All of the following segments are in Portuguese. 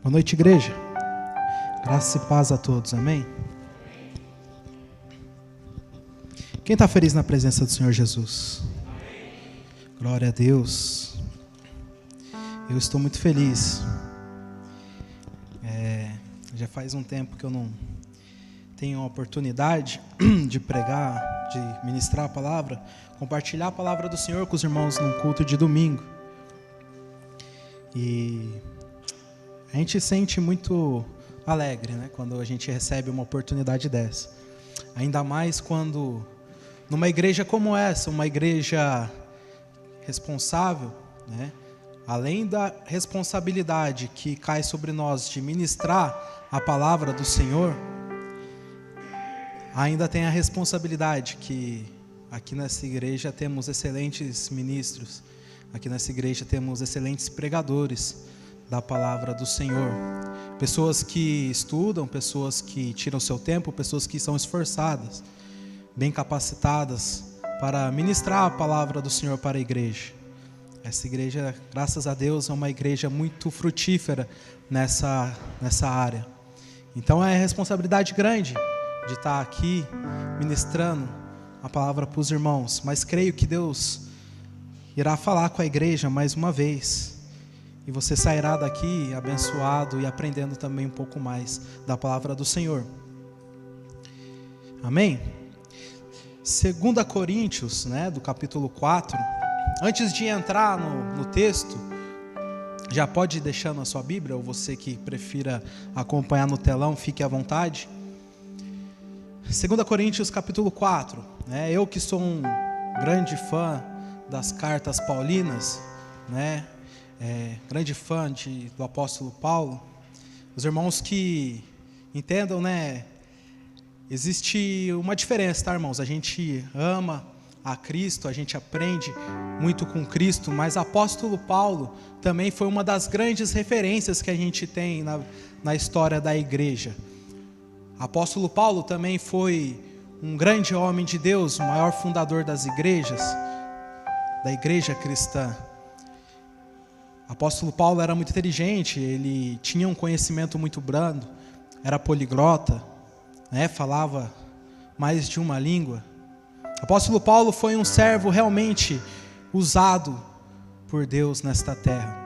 Boa noite, igreja. Graça e paz a todos, amém? Quem está feliz na presença do Senhor Jesus? Glória a Deus. Eu estou muito feliz. Já faz um tempo que eu não tenho a oportunidade de pregar, de ministrar a palavra, compartilhar a palavra do Senhor com os irmãos num culto de domingo. E a gente se sente muito alegre, né, quando a gente recebe uma oportunidade dessa. Ainda mais quando, numa igreja como essa, uma igreja responsável, né, além da responsabilidade que cai sobre nós de ministrar a palavra do Senhor, ainda tem a responsabilidade que aqui nessa igreja temos excelentes ministros, aqui nessa igreja temos excelentes pregadores da palavra do Senhor, pessoas que estudam, pessoas que tiram seu tempo, pessoas que são esforçadas, bem capacitadas para ministrar a palavra do Senhor para a igreja. Essa igreja, graças a Deus, é uma igreja muito frutífera nessa área. Então é responsabilidade grande de estar aqui ministrando a palavra para os irmãos, mas creio que Deus irá falar com a igreja mais uma vez. E você sairá daqui abençoado e aprendendo também um pouco mais da palavra do Senhor. Amém? 2 Coríntios, né, do capítulo 4. Antes de entrar no texto, já pode ir deixando a sua Bíblia, ou você que prefira acompanhar no telão, fique à vontade. 2 Coríntios capítulo 4. Né, eu que sou um grande fã das cartas paulinas, né, grande fã do apóstolo Paulo, os irmãos que entendam, né, existe uma diferença, tá, irmãos? A gente ama a Cristo, a gente aprende muito com Cristo, mas o apóstolo Paulo também foi uma das grandes referências que a gente tem na história da igreja. O apóstolo Paulo também foi um grande homem de Deus, o maior fundador das igrejas, da igreja cristã. O apóstolo Paulo era muito inteligente, ele tinha um conhecimento muito brando, era poliglota, né, falava mais de uma língua. O apóstolo Paulo foi um servo realmente usado por Deus nesta terra.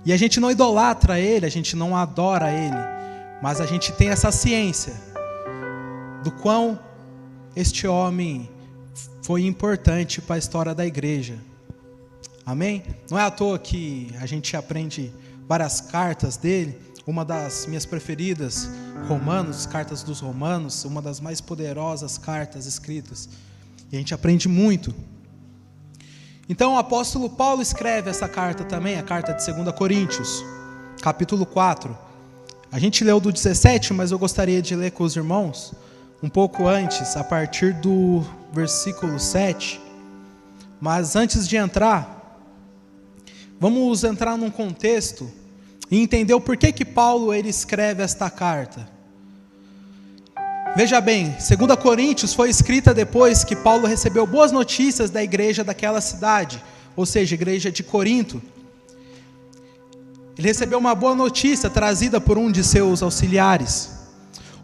E a gente não idolatra ele, a gente não adora ele, mas a gente tem essa ciência do quão este homem foi importante para a história da igreja. Amém? Não é à toa que a gente aprende várias cartas dele. Uma das minhas preferidas, Romanos, cartas dos Romanos, uma das mais poderosas cartas escritas. E a gente aprende muito. Então o apóstolo Paulo escreve essa carta também, a carta de 2 Coríntios, capítulo 4. A gente leu do 17, mas eu gostaria de ler com os irmãos um pouco antes, a partir do versículo 7. Mas antes de entrar, vamos entrar num contexto e entender o porquê que Paulo ele escreve esta carta. Veja bem, 2 Coríntios foi escrita depois que Paulo recebeu boas notícias da igreja daquela cidade, ou seja, a igreja de Corinto. Ele recebeu uma boa notícia trazida por um de seus auxiliares.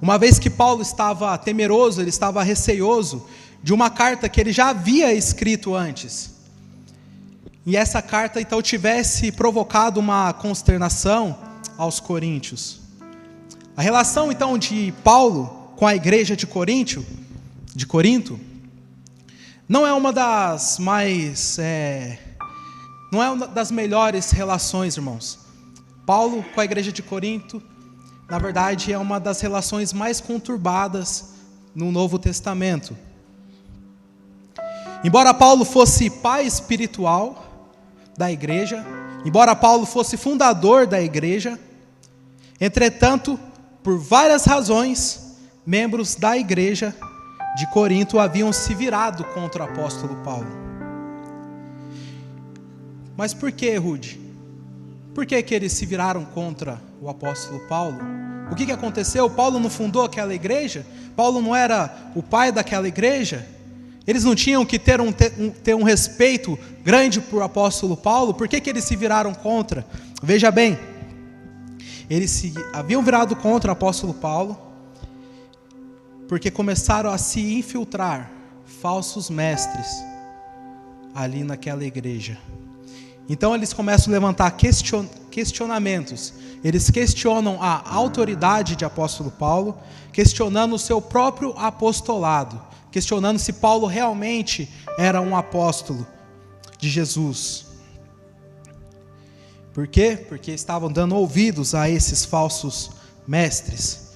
Uma vez que Paulo estava temeroso, ele estava receioso de uma carta que ele já havia escrito antes. E essa carta então tivesse provocado uma consternação aos coríntios. A relação então de Paulo com a igreja de Corinto não é uma das não é uma das melhores relações, irmãos. Paulo com a igreja de Corinto, na verdade, é uma das relações mais conturbadas no Novo Testamento. Embora Paulo fosse pai espiritual da igreja, embora Paulo fosse fundador da igreja, entretanto, por várias razões, membros da igreja de Corinto haviam se virado contra o apóstolo Paulo. Mas por que, Rude? Por que eles se viraram contra o apóstolo Paulo? O que aconteceu? Paulo não fundou aquela igreja? Paulo não era o pai daquela igreja? Eles não tinham que ter um respeito grande por apóstolo Paulo? Por que eles se viraram contra? Veja bem, Eles haviam virado contra o apóstolo Paulo, porque começaram a se infiltrar falsos mestres ali naquela igreja. Então eles começam a levantar questionamentos. Eles questionam a autoridade de apóstolo Paulo, questionando o seu próprio apostolado, questionando se Paulo realmente era um apóstolo de Jesus. Por quê? Porque estavam dando ouvidos a esses falsos mestres,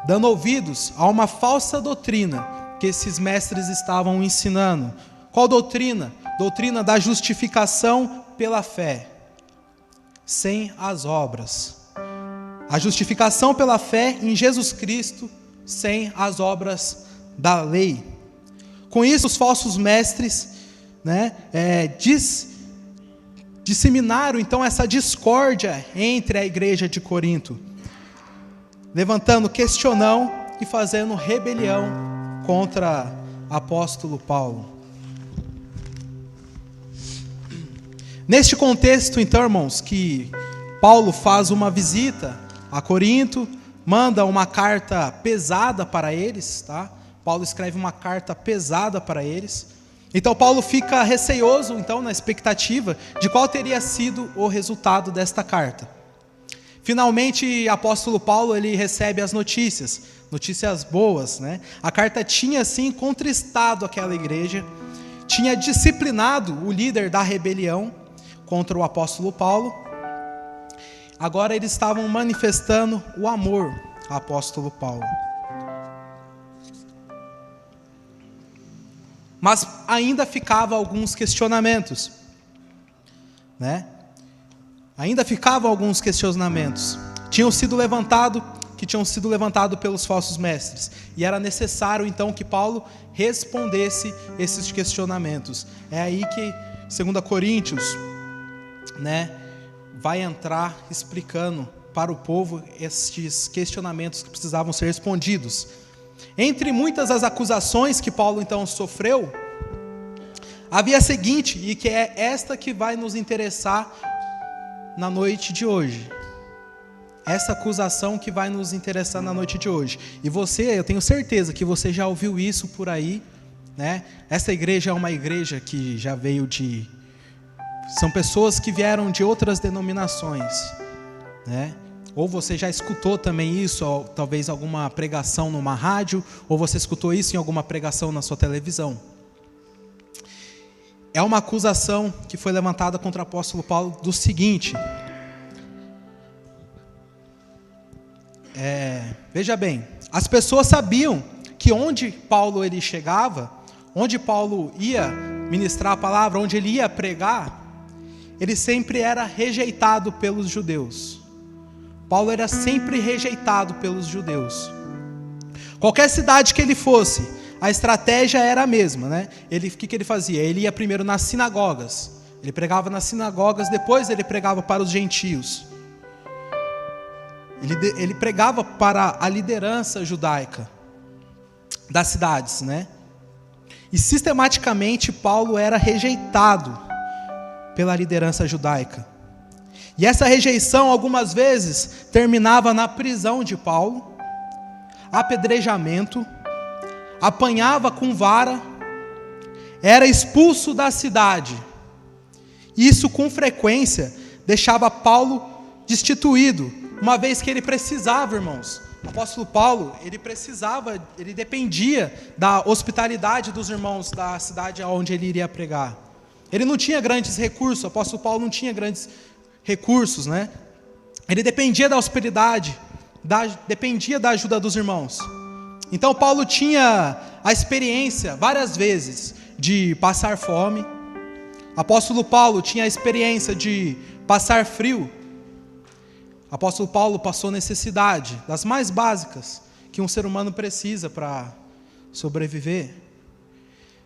dando ouvidos a uma falsa doutrina que esses mestres estavam ensinando. Qual doutrina? Doutrina da justificação pela fé, sem as obras. A justificação pela fé em Jesus Cristo, sem as obras da lei. Com isso, os falsos mestres, disseminaram então essa discórdia entre a igreja de Corinto, levantando questionão e fazendo rebelião contra o apóstolo Paulo. Neste contexto, então, irmãos, que Paulo faz uma visita a Corinto, manda uma carta pesada para eles, tá? Paulo escreve uma carta pesada para eles. Então Paulo fica receoso, então, na expectativa de qual teria sido o resultado desta carta. Finalmente, o apóstolo Paulo, ele recebe as notícias boas, né? A carta tinha, sim, contristado aquela igreja, tinha disciplinado o líder da rebelião contra o apóstolo Paulo. Agora eles estavam manifestando o amor ao apóstolo Paulo. Mas ainda ficavam alguns questionamentos, né? Ainda ficavam alguns questionamentos. Tinham sido levantados pelos falsos mestres. E era necessário, então, que Paulo respondesse esses questionamentos. É aí que 2 Coríntios, vai entrar explicando para o povo estes questionamentos que precisavam ser respondidos. Entre muitas as acusações que Paulo então sofreu, havia a seguinte, e que é esta que vai nos interessar na noite de hoje. Essa acusação que vai nos interessar na noite de hoje. E você, eu tenho certeza que você já ouviu isso por aí, né? Essa igreja é uma igreja que já veio são pessoas que vieram de outras denominações, né? Ou você já escutou também isso, ou talvez alguma pregação numa rádio, ou você escutou isso em alguma pregação na sua televisão. É uma acusação que foi levantada contra o apóstolo Paulo do seguinte. Veja bem, as pessoas sabiam que onde Paulo ele chegava, onde Paulo ia ministrar a palavra, onde ele ia pregar, ele sempre era rejeitado pelos judeus. Paulo era sempre rejeitado pelos judeus. Qualquer cidade que ele fosse, a estratégia era a mesma, né? O que ele fazia? Ele ia primeiro nas sinagogas. Ele pregava nas sinagogas, depois ele pregava para os gentios. Ele pregava para a liderança judaica das cidades, né? E sistematicamente Paulo era rejeitado pela liderança judaica. E essa rejeição algumas vezes terminava na prisão de Paulo, apedrejamento, apanhava com vara, era expulso da cidade. Isso com frequência deixava Paulo destituído, uma vez que ele precisava, irmãos. O apóstolo Paulo, ele dependia da hospitalidade dos irmãos da cidade onde ele iria pregar. Ele não tinha grandes recursos, o apóstolo Paulo não tinha grandes recursos, né? Ele dependia da hospitalidade, dependia da ajuda dos irmãos. Então Paulo tinha a experiência, várias vezes, de passar fome. O apóstolo Paulo tinha a experiência de passar frio. O apóstolo Paulo passou necessidade, das mais básicas, que um ser humano precisa para sobreviver.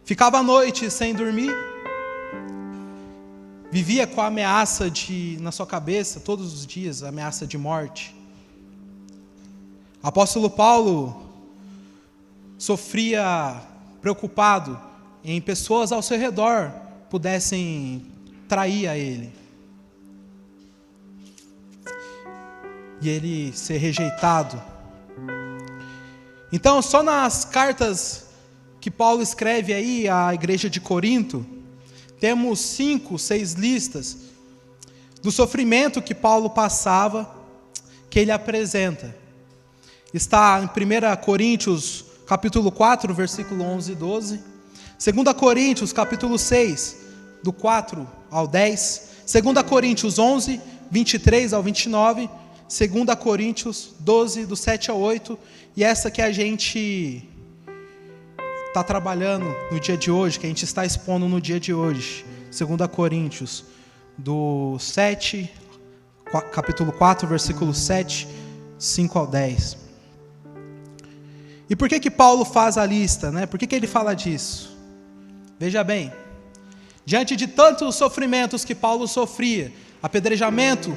Ficava à noite sem dormir. Vivia com a ameaça na sua cabeça, todos os dias, a ameaça de morte. O apóstolo Paulo sofria preocupado em pessoas ao seu redor pudessem trair a ele. e ele ser rejeitado. Então, só nas cartas que Paulo escreve aí à igreja de Corinto, temos 5, 6 listas do sofrimento que Paulo passava, que ele apresenta. Está em 1 Coríntios, capítulo 4, versículo 11 e 12. 2 Coríntios, capítulo 6, do 4 ao 10. 2 Coríntios 11, 23 ao 29. 2 Coríntios 12, do 7 ao 8. E essa que a gente está trabalhando no dia de hoje, que a gente está expondo no dia de hoje. 2 Coríntios, do 7, capítulo 4, versículo 7, 5 ao 10. E por que Paulo faz a lista, né? Por que ele fala disso? Veja bem, diante de tantos sofrimentos que Paulo sofria, apedrejamento,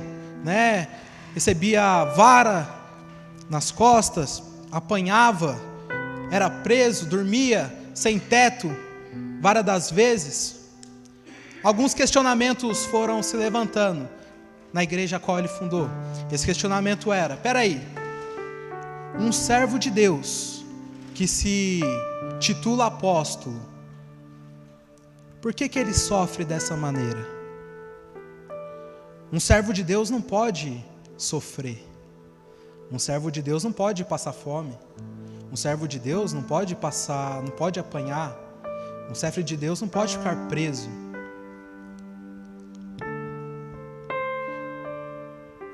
né? Recebia vara nas costas, apanhava, era preso, dormia sem teto várias das vezes. Alguns questionamentos foram se levantando na igreja a qual ele fundou. Esse questionamento era: peraí, um servo de Deus que se titula apóstolo, por que ele sofre dessa maneira? Um servo de Deus não pode sofrer. Um servo de Deus não pode passar fome. Um servo de Deus não pode apanhar. Um servo de Deus não pode ficar preso.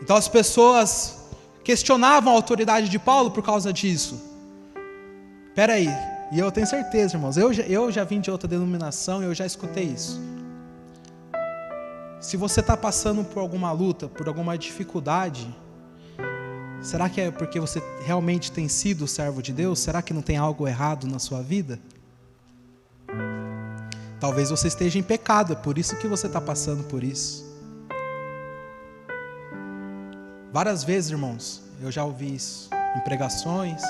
Então as pessoas questionavam a autoridade de Paulo por causa disso. Espera aí, e eu tenho certeza, irmãos, eu já vim de outra denominação e eu já escutei isso. Se você está passando por alguma luta, por alguma dificuldade, será que é porque você realmente tem sido servo de Deus? Será que não tem algo errado na sua vida? Talvez você esteja em pecado, é por isso que você está passando por isso. Várias vezes, irmãos, eu já ouvi isso em pregações.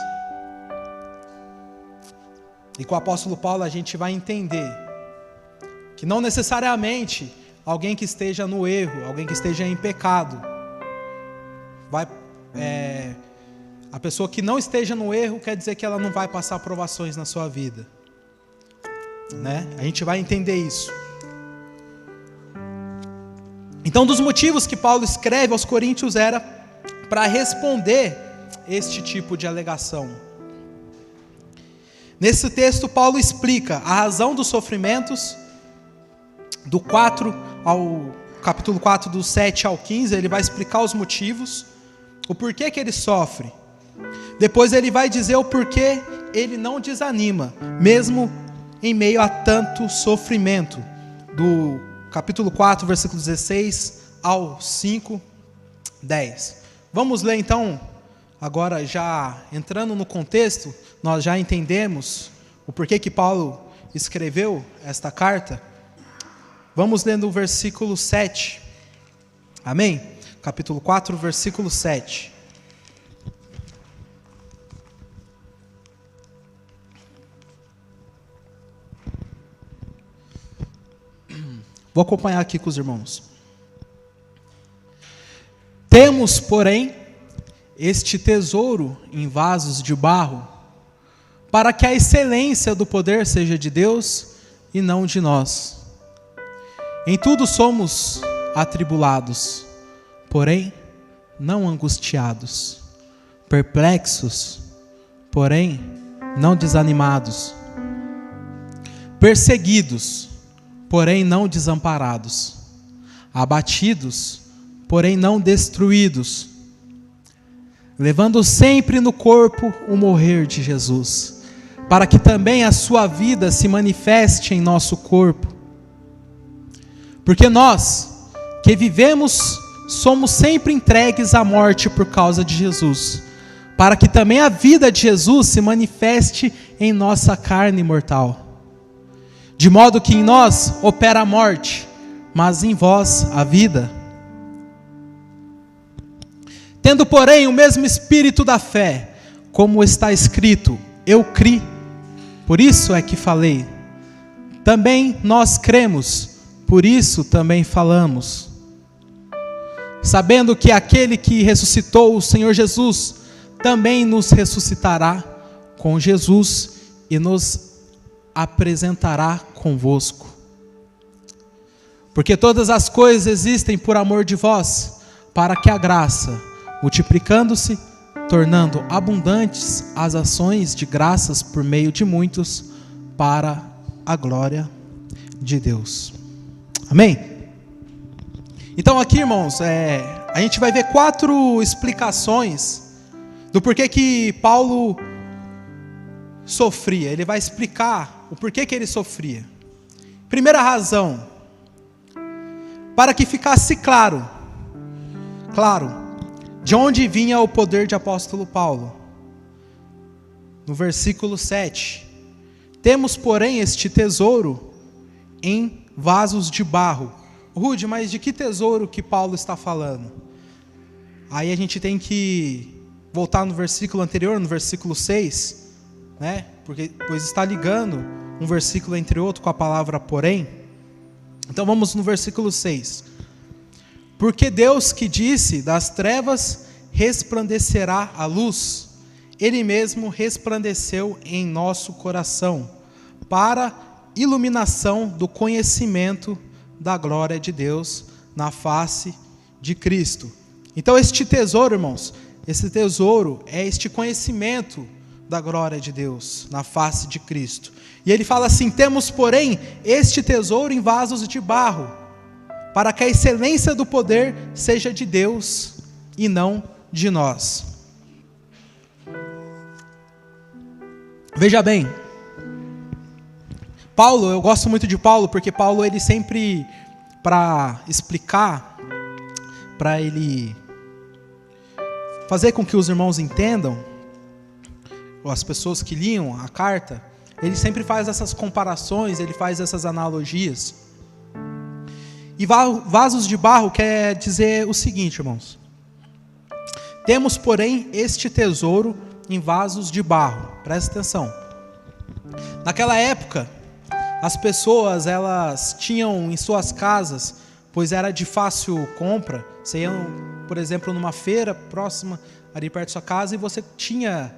E com o apóstolo Paulo a gente vai entender que não necessariamente alguém que esteja no erro, alguém que esteja em pecado, a pessoa que não esteja no erro quer dizer que ela não vai passar provações na sua vida, né? A gente vai entender isso. Então, dos motivos que Paulo escreve aos Coríntios era para responder este tipo de alegação. Nesse texto, Paulo explica a razão dos sofrimentos, do 4 ao capítulo 4, do 7 ao 15, ele vai explicar os motivos, o porquê que ele sofre. Depois ele vai dizer o porquê ele não desanima, mesmo em meio a tanto sofrimento, do capítulo 4, versículo 16 ao 5, 10. Vamos ler então, agora já entrando no contexto, nós já entendemos o porquê que Paulo escreveu esta carta. Vamos lendo o versículo 7, amém? Capítulo 4, versículo 7. Vou acompanhar aqui com os irmãos. Temos, porém, este tesouro em vasos de barro, para que a excelência do poder seja de Deus e não de nós. Em tudo somos atribulados, porém não angustiados, perplexos, porém não desanimados, perseguidos, porém não desamparados, abatidos, porém não destruídos, levando sempre no corpo o morrer de Jesus, para que também a sua vida se manifeste em nosso corpo. Porque nós, que vivemos, somos sempre entregues à morte por causa de Jesus, para que também a vida de Jesus se manifeste em nossa carne mortal. De modo que em nós opera a morte, mas em vós a vida. Tendo, porém, o mesmo espírito da fé, como está escrito, eu criei, por isso é que falei. Também nós cremos, por isso também falamos. sabendo que aquele que ressuscitou o Senhor Jesus também nos ressuscitará com Jesus e nos apresentará convosco. Porque todas as coisas existem por amor de vós, para que a graça, multiplicando-se, tornando abundantes as ações de graças por meio de muitos, para a glória de Deus. Amém? Então aqui, irmãos, a gente vai ver 4 explicações do porquê que Paulo sofria. Ele vai explicar o porquê que ele sofria. Primeira razão, para que ficasse claro, de onde vinha o poder de apóstolo Paulo. No versículo 7, temos, porém, este tesouro em vasos de barro. Rude, mas de que tesouro que Paulo está falando? Aí a gente tem que voltar no versículo anterior, no versículo 6, né? Pois está ligando um versículo entre outro com a palavra porém. Então vamos no versículo 6. Porque Deus que disse, das trevas resplandecerá a luz, Ele mesmo resplandeceu em nosso coração, para iluminação do conhecimento da glória de Deus na face de Cristo. Então este tesouro, irmãos, esse tesouro é este conhecimento da glória de Deus na face de Cristo. E ele fala assim: temos, porém, este tesouro em vasos de barro, para que a excelência do poder seja de Deus e não de nós. Veja bem, Paulo, eu gosto muito de Paulo, porque Paulo, ele sempre, para explicar, para ele fazer com que os irmãos entendam, ou as pessoas que liam a carta, ele sempre faz essas comparações, ele faz essas analogias. E vasos de barro quer dizer o seguinte, irmãos: temos, porém, este tesouro em vasos de barro. Presta atenção. Naquela época, as pessoas, elas tinham em suas casas, pois era de fácil compra. Você ia, por exemplo, numa feira próxima, ali perto da sua casa, e você tinha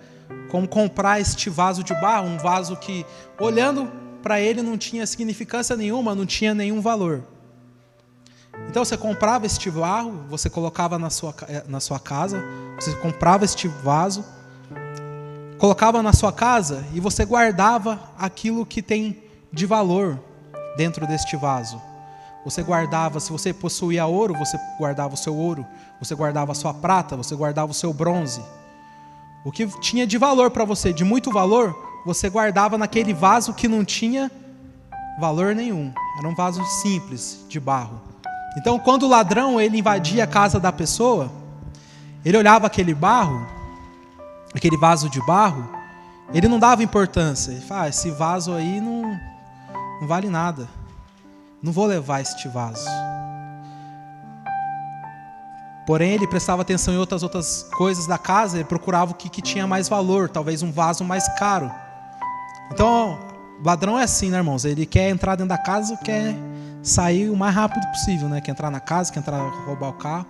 como comprar este vaso de barro, um vaso que, olhando para ele, não tinha significância nenhuma, não tinha nenhum valor. Então você comprava este barro, você colocava na sua casa, você comprava este vaso, colocava na sua casa e você guardava aquilo que tem de valor dentro deste vaso. Você guardava, se você possuía ouro, você guardava o seu ouro, você guardava a sua prata, você guardava o seu bronze. O que tinha de valor para você, de muito valor, você guardava naquele vaso que não tinha valor nenhum. Era um vaso simples, de barro. Então, quando o ladrão ele invadia a casa da pessoa, ele olhava aquele barro, aquele vaso de barro, ele não dava importância. Ele falava: esse vaso aí não vale nada. Não vou levar este vaso. Porém, ele prestava atenção em outras coisas da casa, ele procurava o que tinha mais valor, talvez um vaso mais caro. Então, o ladrão é assim, né, irmãos? Ele quer entrar dentro da casa, quer sair o mais rápido possível, né? Quer entrar na casa, quer entrar, roubar o carro.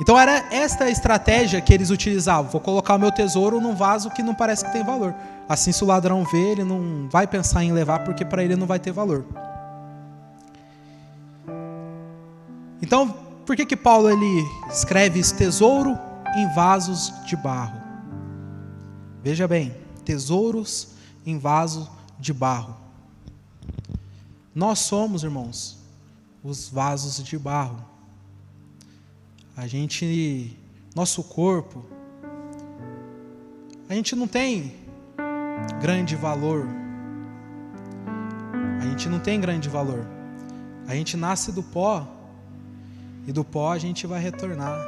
Então era esta a estratégia que eles utilizavam: vou colocar o meu tesouro num vaso que não parece que tem valor. Assim, se o ladrão vê, ele não vai pensar em levar, porque para ele não vai ter valor. Então, por que Paulo ele escreve esse tesouro em vasos de barro? Veja bem, tesouros em vaso de barro. Nós somos, irmãos, os vasos de barro. Nosso corpo, a gente não tem grande valor. A gente não tem grande valor. A gente nasce do pó, e do pó a gente vai retornar.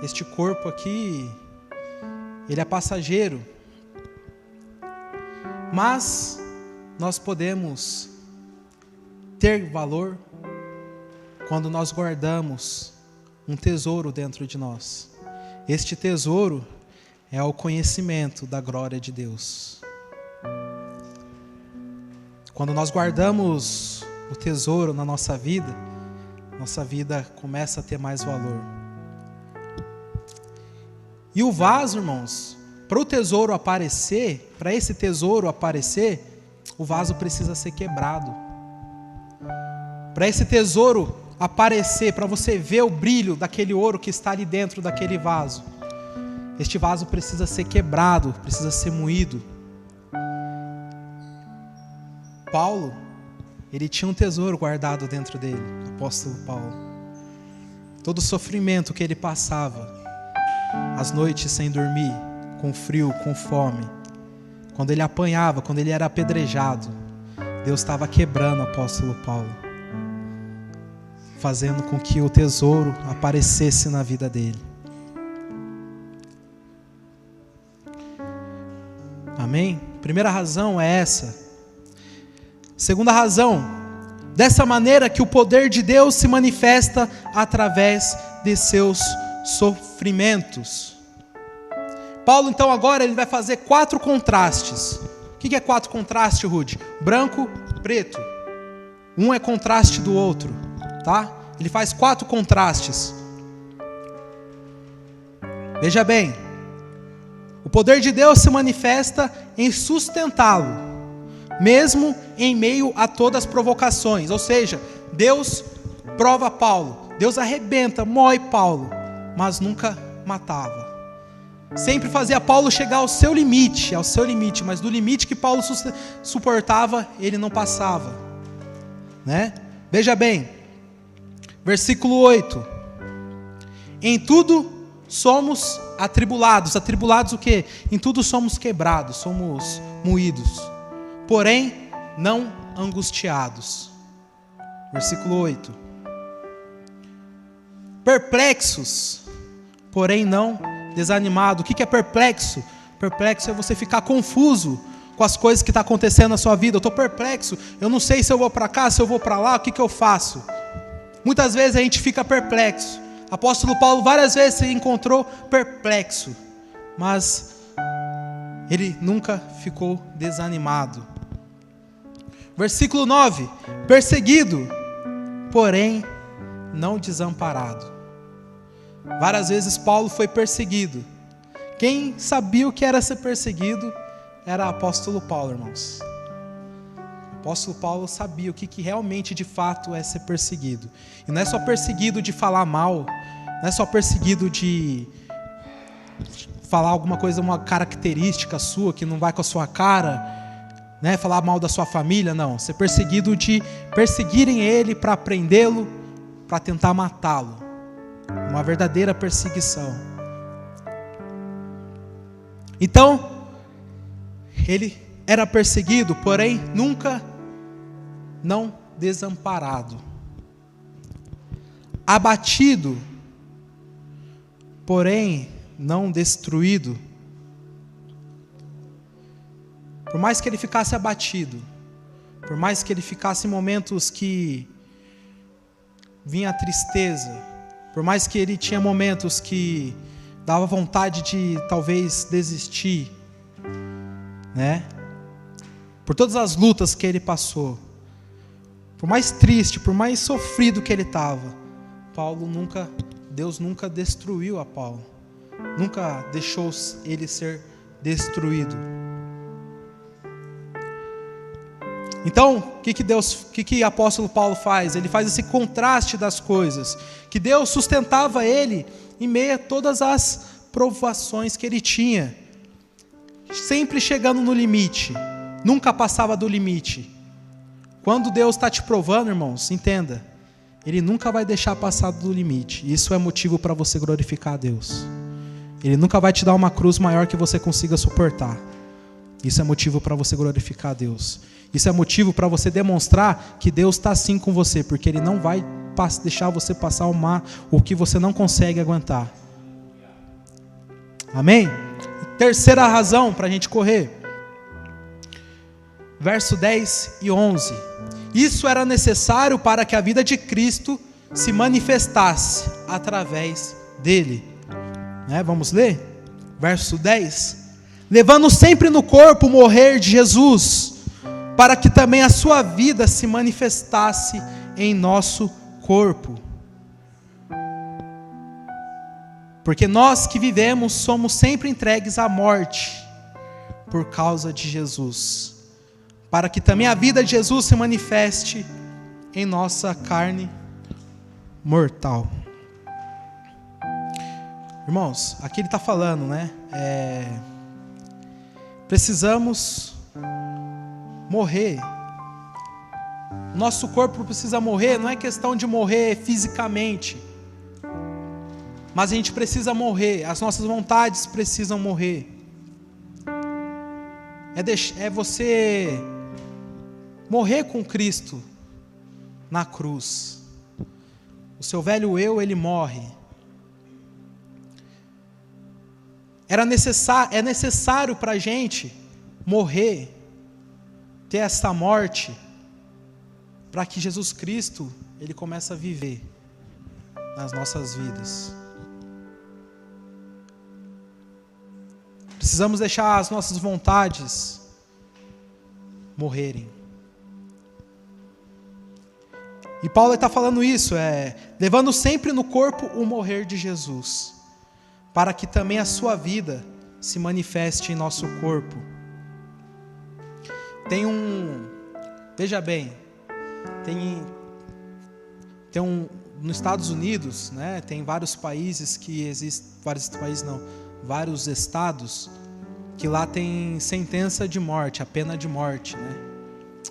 Este corpo aqui, ele é passageiro. Mas nós podemos ter valor quando nós guardamos um tesouro dentro de nós. Este tesouro é o conhecimento da glória de Deus. Quando nós guardamos o tesouro na nossa vida, nossa vida começa a ter mais valor. E o vaso, irmãos, para o tesouro aparecer, para esse tesouro aparecer, o vaso precisa ser quebrado. Para esse tesouro aparecer, para você ver o brilho daquele ouro que está ali dentro daquele vaso, este vaso precisa ser quebrado, precisa ser moído. Paulo, ele tinha um tesouro guardado dentro dele, o apóstolo Paulo. Todo o sofrimento que ele passava, as noites sem dormir, com frio, com fome, quando ele apanhava, quando ele era apedrejado, Deus estava quebrando o apóstolo Paulo, fazendo com que o tesouro aparecesse na vida dele. Amém? Primeira razão é essa. Segunda razão, dessa maneira que o poder de Deus se manifesta através de seus sofrimentos. Paulo, então, agora ele vai fazer 4 contrastes. O que é 4 contrastes, Rude? Branco, preto. Um é contraste do outro, tá? Ele faz 4 contrastes. Veja bem, o poder de Deus se manifesta em sustentá-lo, mesmo em meio a todas as provocações. Ou seja, Deus prova Paulo, Deus arrebenta, mói Paulo, mas nunca matava. Sempre fazia Paulo chegar ao seu limite, mas do limite que Paulo suportava, ele não passava, né? Veja bem, versículo 8: em tudo somos atribulados. Atribulados o quê? Em tudo somos quebrados, somos moídos, porém não angustiados. Versículo 8: perplexos, porém não desanimados. O que é perplexo? Perplexo é você ficar confuso com as coisas que estão acontecendo na sua vida. Eu estou perplexo, eu não sei se eu vou para cá, se eu vou para lá, o que eu faço? Muitas vezes a gente fica perplexo. Apóstolo Paulo várias vezes se encontrou perplexo, mas ele nunca ficou desanimado. Versículo 9: perseguido, porém não desamparado. Várias vezes Paulo foi perseguido. Quem sabia o que era ser perseguido era o apóstolo Paulo, irmãos. O apóstolo Paulo sabia o que realmente de fato é ser perseguido. E não é só perseguido de falar mal, não é só perseguido de falar alguma coisa, uma característica sua que não vai com a sua cara, né? Falar mal da sua família, não. Ser perseguido de perseguirem ele para prendê-lo, para tentar matá-lo. Uma verdadeira perseguição. Então, ele era perseguido, porém nunca não desamparado. Abatido, porém não destruído. Por mais que ele ficasse abatido, por mais que ele ficasse em momentos que vinha a tristeza, por mais que ele tinha momentos que dava vontade de talvez desistir, né? Por todas as lutas que ele passou, por mais triste, por mais sofrido que ele estava, Deus nunca destruiu a Paulo, nunca deixou ele ser destruído. Então, o que o apóstolo Paulo faz? Ele faz esse contraste das coisas, que Deus sustentava ele em meio a todas as provações que ele tinha, sempre chegando no limite, nunca passava do limite. Quando Deus está te provando, irmãos, entenda, Ele nunca vai deixar passar do limite. Isso é motivo para você glorificar a Deus. Ele nunca vai te dar uma cruz maior que você consiga suportar. Isso é motivo para você glorificar a Deus. Isso é motivo para você demonstrar que Deus está sim com você, porque Ele não vai deixar você passar o que você não consegue aguentar. Amém? Terceira razão para a gente correr. Verso 10 e 11. Isso era necessário para que a vida de Cristo se manifestasse através dele. Vamos ler? Verso 10. Levando sempre no corpo o morrer de Jesus, para que também a sua vida se manifestasse em nosso corpo. Porque nós que vivemos somos sempre entregues à morte por causa de Jesus, para que também a vida de Jesus se manifeste em nossa carne mortal. Irmãos, aqui ele está falando, né? Precisamos morrer. O nosso corpo precisa morrer, não é questão de morrer fisicamente, mas a gente precisa morrer, as nossas vontades precisam morrer. É você morrer com Cristo na cruz. O seu velho eu, ele morre. É necessário para a gente morrer, ter essa morte, para que Jesus Cristo, ele comece a viver nas nossas vidas. Precisamos deixar as nossas vontades morrerem. E Paulo está falando isso, levando sempre no corpo o morrer de Jesus, para que também a sua vida se manifeste em nosso corpo. Veja bem, nos Estados Unidos, né, tem vários países vários estados que lá tem sentença de morte, a pena de morte, né?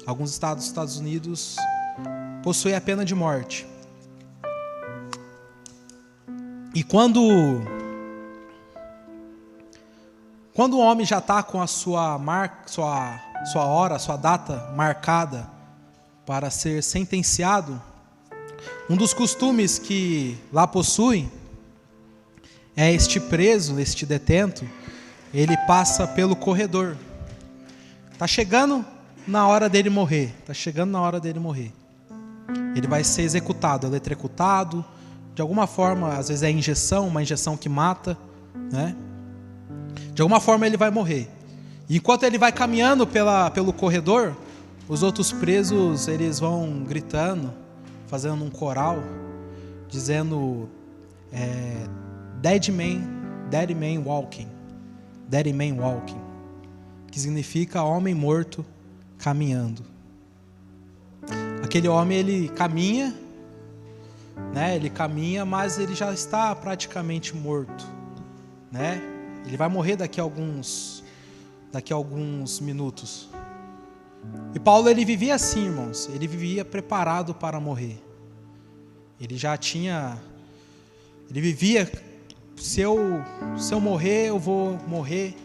Alguns estados dos Estados Unidos possuem a pena de morte. E quando o homem já está com a sua data marcada para ser sentenciado, um dos costumes que lá possuem é este preso, este detento, ele passa pelo corredor. Está chegando na hora dele morrer. Ele vai ser executado, eletrocutado, de alguma forma, às vezes é uma injeção que mata, né? De alguma forma ele vai morrer. E enquanto ele vai caminhando pelo corredor, os outros presos, eles vão gritando, fazendo um coral, dizendo Dead man walking, que significa homem morto caminhando. Aquele homem, ele caminha, né? Mas ele já está praticamente morto, né? Ele vai morrer daqui a alguns minutos. E Paulo, ele vivia assim, irmãos. Ele vivia preparado para morrer. Ele vivia, se eu morrer, eu vou morrer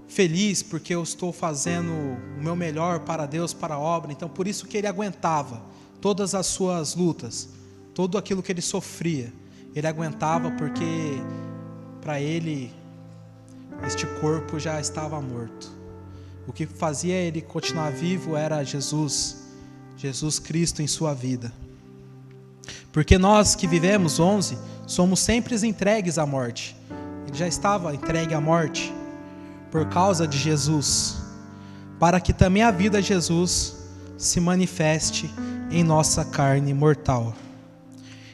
feliz, porque eu estou fazendo o meu melhor para Deus, para a obra. Então, por isso que ele aguentava todas as suas lutas, tudo aquilo que ele sofria. Ele aguentava porque, para ele, este corpo já estava morto. O que fazia ele continuar vivo era Jesus Cristo em sua vida. Porque nós que vivemos, 11, somos sempre entregues à morte. Ele já estava entregue à morte por causa de Jesus, para que também a vida de Jesus se manifeste em nossa carne mortal.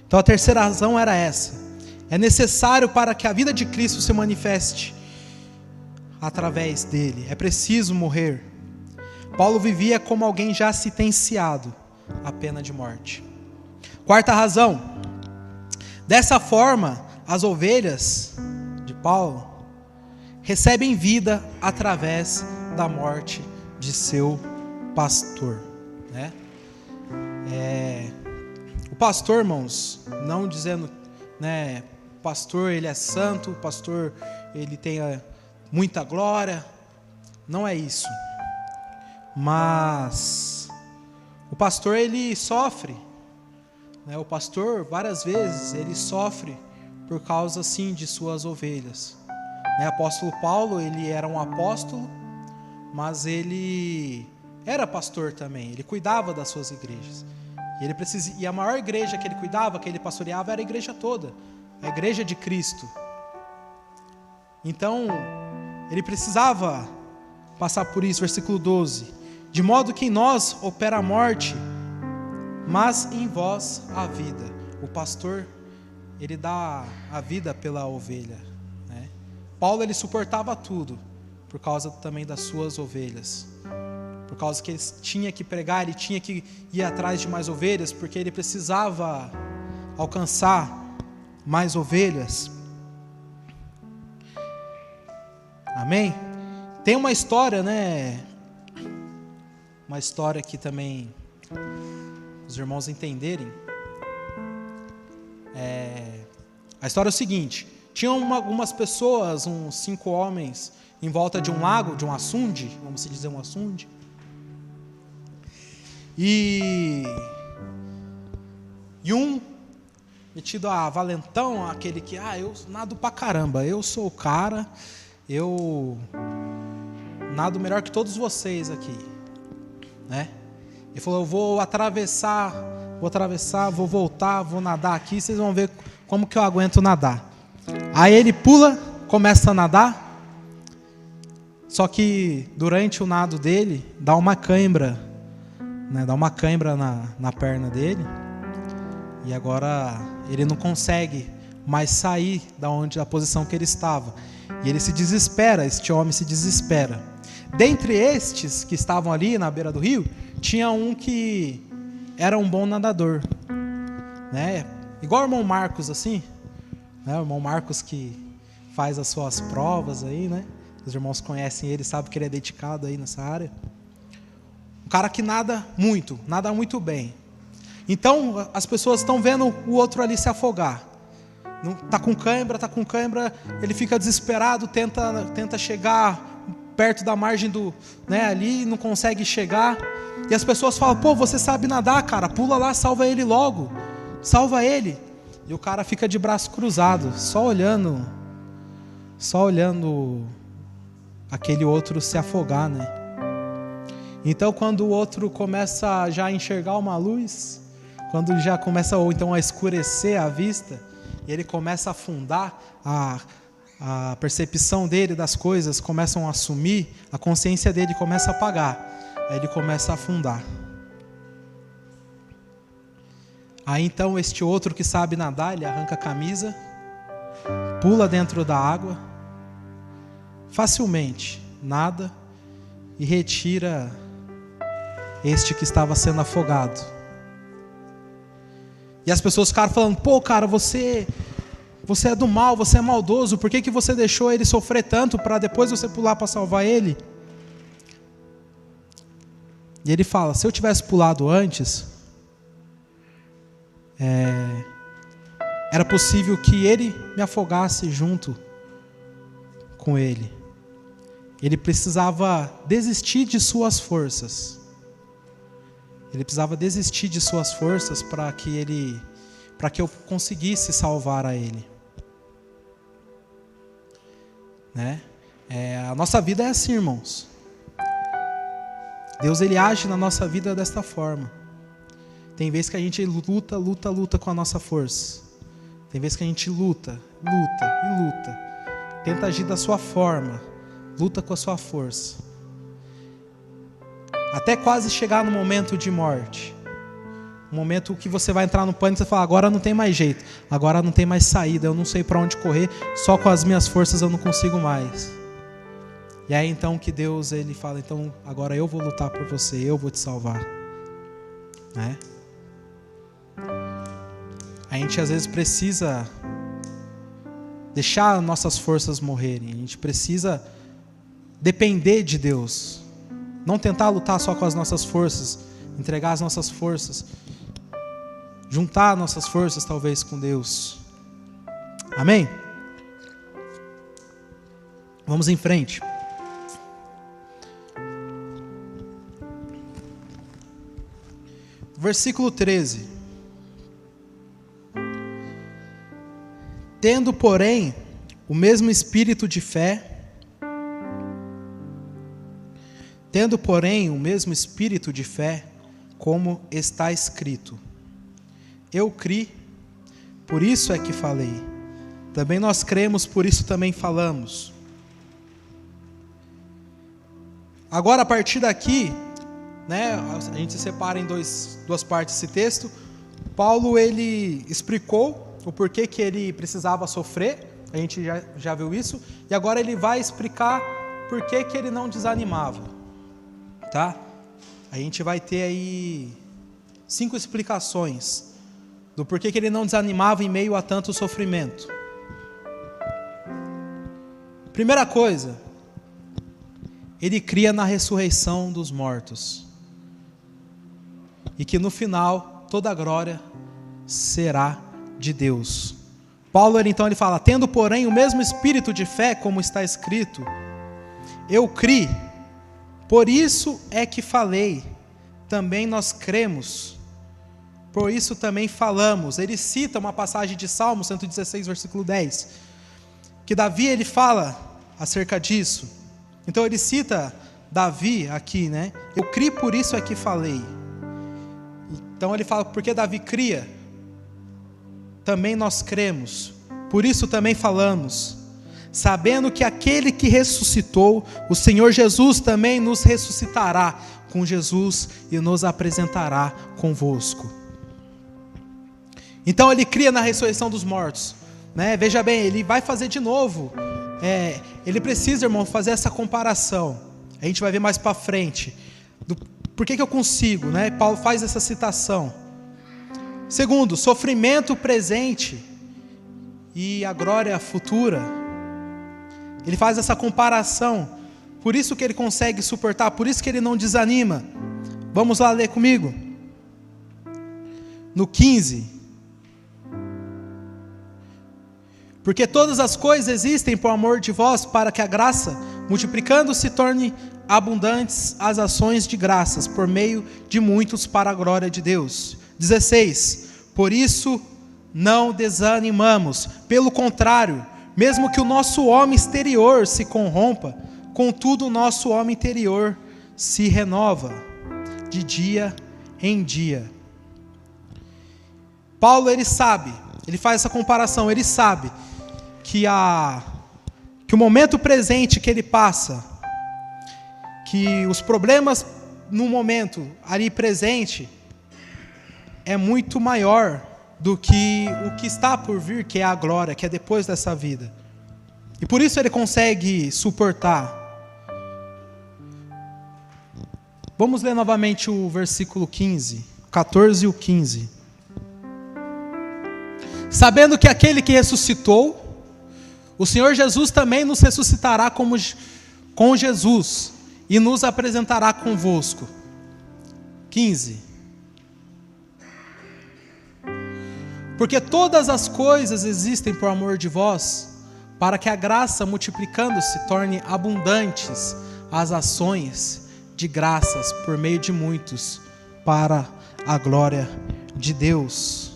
Então a terceira razão era essa. É necessário para que a vida de Cristo se manifeste através dele. É preciso morrer. Paulo vivia como alguém já sentenciado à pena de morte. Quarta razão. Dessa forma, as ovelhas de Paulo recebem vida através da morte de seu pastor, né? O pastor, irmãos, não dizendo, né, o pastor ele é santo, o pastor ele tem muita glória, não é isso. Mas o pastor ele sofre, né? O pastor várias vezes ele sofre por causa assim de suas ovelhas. O apóstolo Paulo, ele era um apóstolo, mas ele era pastor também, ele cuidava das suas igrejas. E a maior igreja que ele cuidava, que ele pastoreava, era a igreja toda, a igreja de Cristo. Então, ele precisava passar por isso, versículo 12. De modo que em nós opera a morte, mas em vós a vida. O pastor, ele dá a vida pela ovelha, né? Paulo, ele suportava tudo por causa também das suas ovelhas, por causa que ele tinha que pregar, ele tinha que ir atrás de mais ovelhas, porque ele precisava alcançar mais ovelhas. Amém? Tem uma história, né? Uma história que também os irmãos entenderem. A história é o seguinte: tinham algumas pessoas, uns 5 homens, em volta de um lago, de um açude, vamos dizer um açude. E um metido a valentão, aquele que, eu nado pra caramba, eu sou o cara, eu nado melhor que todos vocês aqui, né? Ele falou, eu vou atravessar, vou voltar, vou nadar aqui, vocês vão ver como que eu aguento nadar. Aí ele pula, começa a nadar, só que durante o nado dele, dá uma cãibra, né? Dá uma cãibra na perna dele, e agora ele não consegue mais sair da posição que ele estava. E ele se desespera, este homem se desespera. Dentre estes que estavam ali na beira do rio, tinha um que era um bom nadador, né? Igual o irmão Marcos, assim, né? O irmão Marcos que faz as suas provas aí, né? Os irmãos conhecem ele, sabem que ele é dedicado aí nessa área. Um cara que nada muito bem. Então, as pessoas estão vendo o outro ali se afogar. Está com cãibra, ele fica desesperado, tenta chegar perto da margem ali, não consegue chegar. E as pessoas falam, pô, você sabe nadar, cara, pula lá, salva ele logo, salva ele. E o cara fica de braço cruzado, só olhando aquele outro se afogar, né? Então, quando o outro começa já a enxergar uma luz, quando já começa ou então a escurecer a vista, e ele começa a afundar, a percepção dele das coisas começam a sumir, a consciência dele começa a apagar, aí ele começa a afundar. Aí então este outro que sabe nadar, ele arranca a camisa, pula dentro da água, facilmente nada e retira este que estava sendo afogado. E as pessoas ficaram falando, pô, cara, você é do mal, você é maldoso, por que você deixou ele sofrer tanto para depois você pular para salvar ele? E ele fala, se eu tivesse pulado antes, era possível que ele me afogasse junto com ele. Ele precisava desistir de suas forças. Ele precisava desistir de suas forças para que eu conseguisse salvar a ele. Né? A nossa vida é assim, irmãos. Deus, ele age na nossa vida desta forma. Tem vezes que a gente luta com a nossa força. Tem vezes que a gente luta. Tenta agir da sua forma. Luta com a sua força. Até quase chegar no momento de morte. Um momento que você vai entrar no pânico e você fala, agora não tem mais jeito, agora não tem mais saída, eu não sei para onde correr, só com as minhas forças eu não consigo mais. E aí então que Deus, ele fala, então agora eu vou lutar por você, eu vou te salvar. Né? A gente às vezes precisa deixar nossas forças morrerem, a gente precisa depender de Deus. Não tentar lutar só com as nossas forças, entregar as nossas forças, juntar nossas forças talvez com Deus. Amém? Vamos em frente. Versículo 13. Tendo, porém, o mesmo espírito de fé, como está escrito, eu criei, por isso é que falei. Também nós cremos, por isso também falamos. Agora, a partir daqui, né, a gente separa em duas partes esse texto. Paulo, ele explicou o porquê que ele precisava sofrer, a gente já viu isso, e agora ele vai explicar por que que ele não desanimava, tá? A gente vai ter aí 5 explicações do porquê que ele não desanimava em meio a tanto sofrimento. Primeira coisa, ele cria na ressurreição dos mortos, e que no final toda a glória será de Deus. Paulo então ele fala: tendo porém o mesmo espírito de fé, como está escrito, eu criei, por isso é que falei, também nós cremos, por isso também falamos. Ele cita uma passagem de Salmo 116, versículo 10, que Davi ele fala acerca disso. Então ele cita Davi aqui, né? Eu criei, por isso é que falei. Então ele fala, porque Davi cria, também nós cremos, por isso também falamos, sabendo que aquele que ressuscitou, o Senhor Jesus, também nos ressuscitará com Jesus e nos apresentará convosco. Então ele cria na ressurreição dos mortos, né? Veja bem, ele vai fazer de novo, ele precisa, irmão, fazer essa comparação. A gente vai ver mais para frente por que eu consigo, né? Paulo faz essa citação. Segundo, sofrimento presente e a glória futura. Ele faz essa comparação, por isso que ele consegue suportar, por isso que ele não desanima. Vamos lá ler comigo. No 15. Porque todas as coisas existem por amor de vós, para que a graça, multiplicando, se torne abundantes as ações de graças, por meio de muitos, para a glória de Deus. 16. Por isso não desanimamos, pelo contrário, mesmo que o nosso homem exterior se corrompa, contudo o nosso homem interior se renova de dia em dia. Paulo ele sabe, ele faz essa comparação, ele sabe que o momento presente que ele passa, que os problemas no momento ali presente é muito maior do que o que está por vir, que é a glória, que é depois dessa vida. E por isso ele consegue suportar. Vamos ler novamente o versículo 15, 14 e o 15. Sabendo que aquele que ressuscitou, o Senhor Jesus também nos ressuscitará com Jesus e nos apresentará convosco. 15. Porque todas as coisas existem por amor de vós, para que a graça, multiplicando-se, torne abundantes as ações de graças por meio de muitos, para a glória de Deus.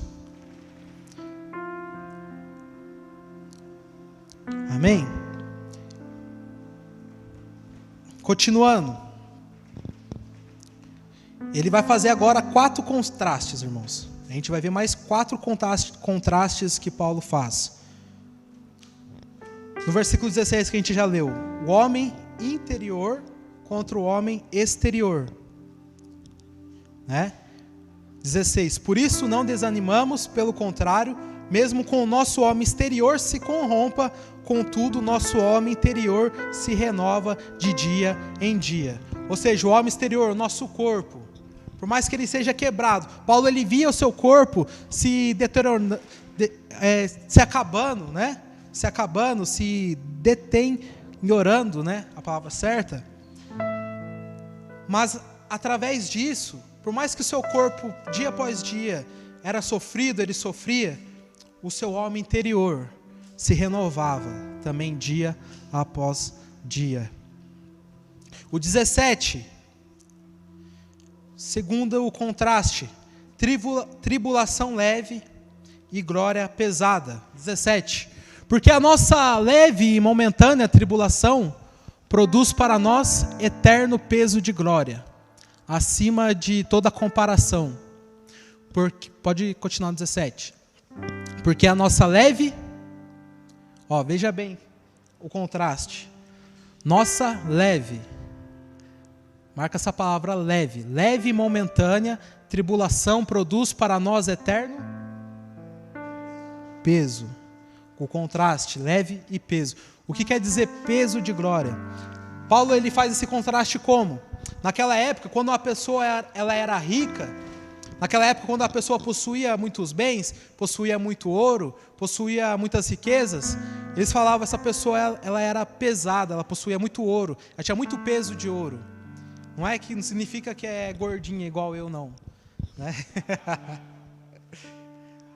Amém? Continuando. Ele vai fazer agora 4 contrastes, irmãos. A gente vai ver mais 4 contrastes que Paulo faz. No versículo 16 que a gente já leu. O homem interior contra o homem exterior. Né? 16. Por isso não desanimamos, pelo contrário, mesmo com o nosso homem exterior se corrompa, contudo o nosso homem interior se renova de dia em dia. Ou seja, o homem exterior, o nosso corpo, por mais que ele seja quebrado, Paulo ele via o seu corpo se deteriorando, se acabando, né? Se acabando, se deteriorando, né? A palavra certa. Mas através disso, por mais que o seu corpo dia após dia era sofrido, ele sofria, o seu homem interior se renovava também dia após dia. O 17, segundo o contraste, tribulação leve e glória pesada. 17, porque a nossa leve e momentânea tribulação produz para nós eterno peso de glória, acima de toda comparação. Pode continuar no 17. Porque a nossa leve, veja bem o contraste. Nossa leve, marca essa palavra leve. Leve e momentânea tribulação produz para nós eterno peso. O contraste, leve e peso. O que quer dizer peso de glória? Paulo ele faz esse contraste como? Naquela época, quando uma pessoa ela era rica, naquela época quando a pessoa possuía muitos bens, possuía muito ouro, possuía muitas riquezas, eles falavam essa pessoa ela era pesada, ela possuía muito ouro, ela tinha muito peso de ouro. Não significa que é gordinha igual eu não, né?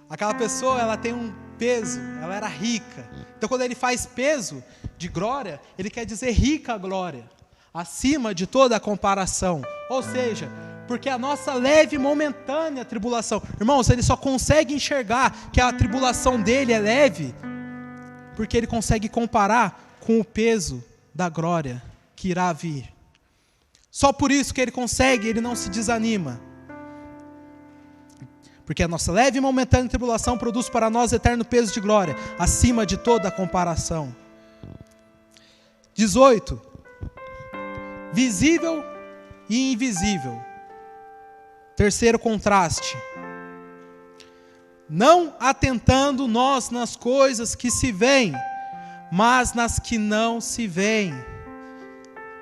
Aquela pessoa ela tem um peso, ela era rica. Então quando ele faz peso de glória, ele quer dizer rica glória, acima de toda a comparação. Ou seja, porque a nossa leve e momentânea tribulação, irmãos, ele só consegue enxergar que a tribulação dele é leve, porque ele consegue comparar com o peso da glória que irá vir. Só por isso que ele não se desanima. Porque a nossa leve e momentânea tribulação produz para nós eterno peso de glória, acima de toda a comparação. 18. Visível e invisível. Terceiro contraste. Não atentando nós nas coisas que se veem, mas nas que não se veem.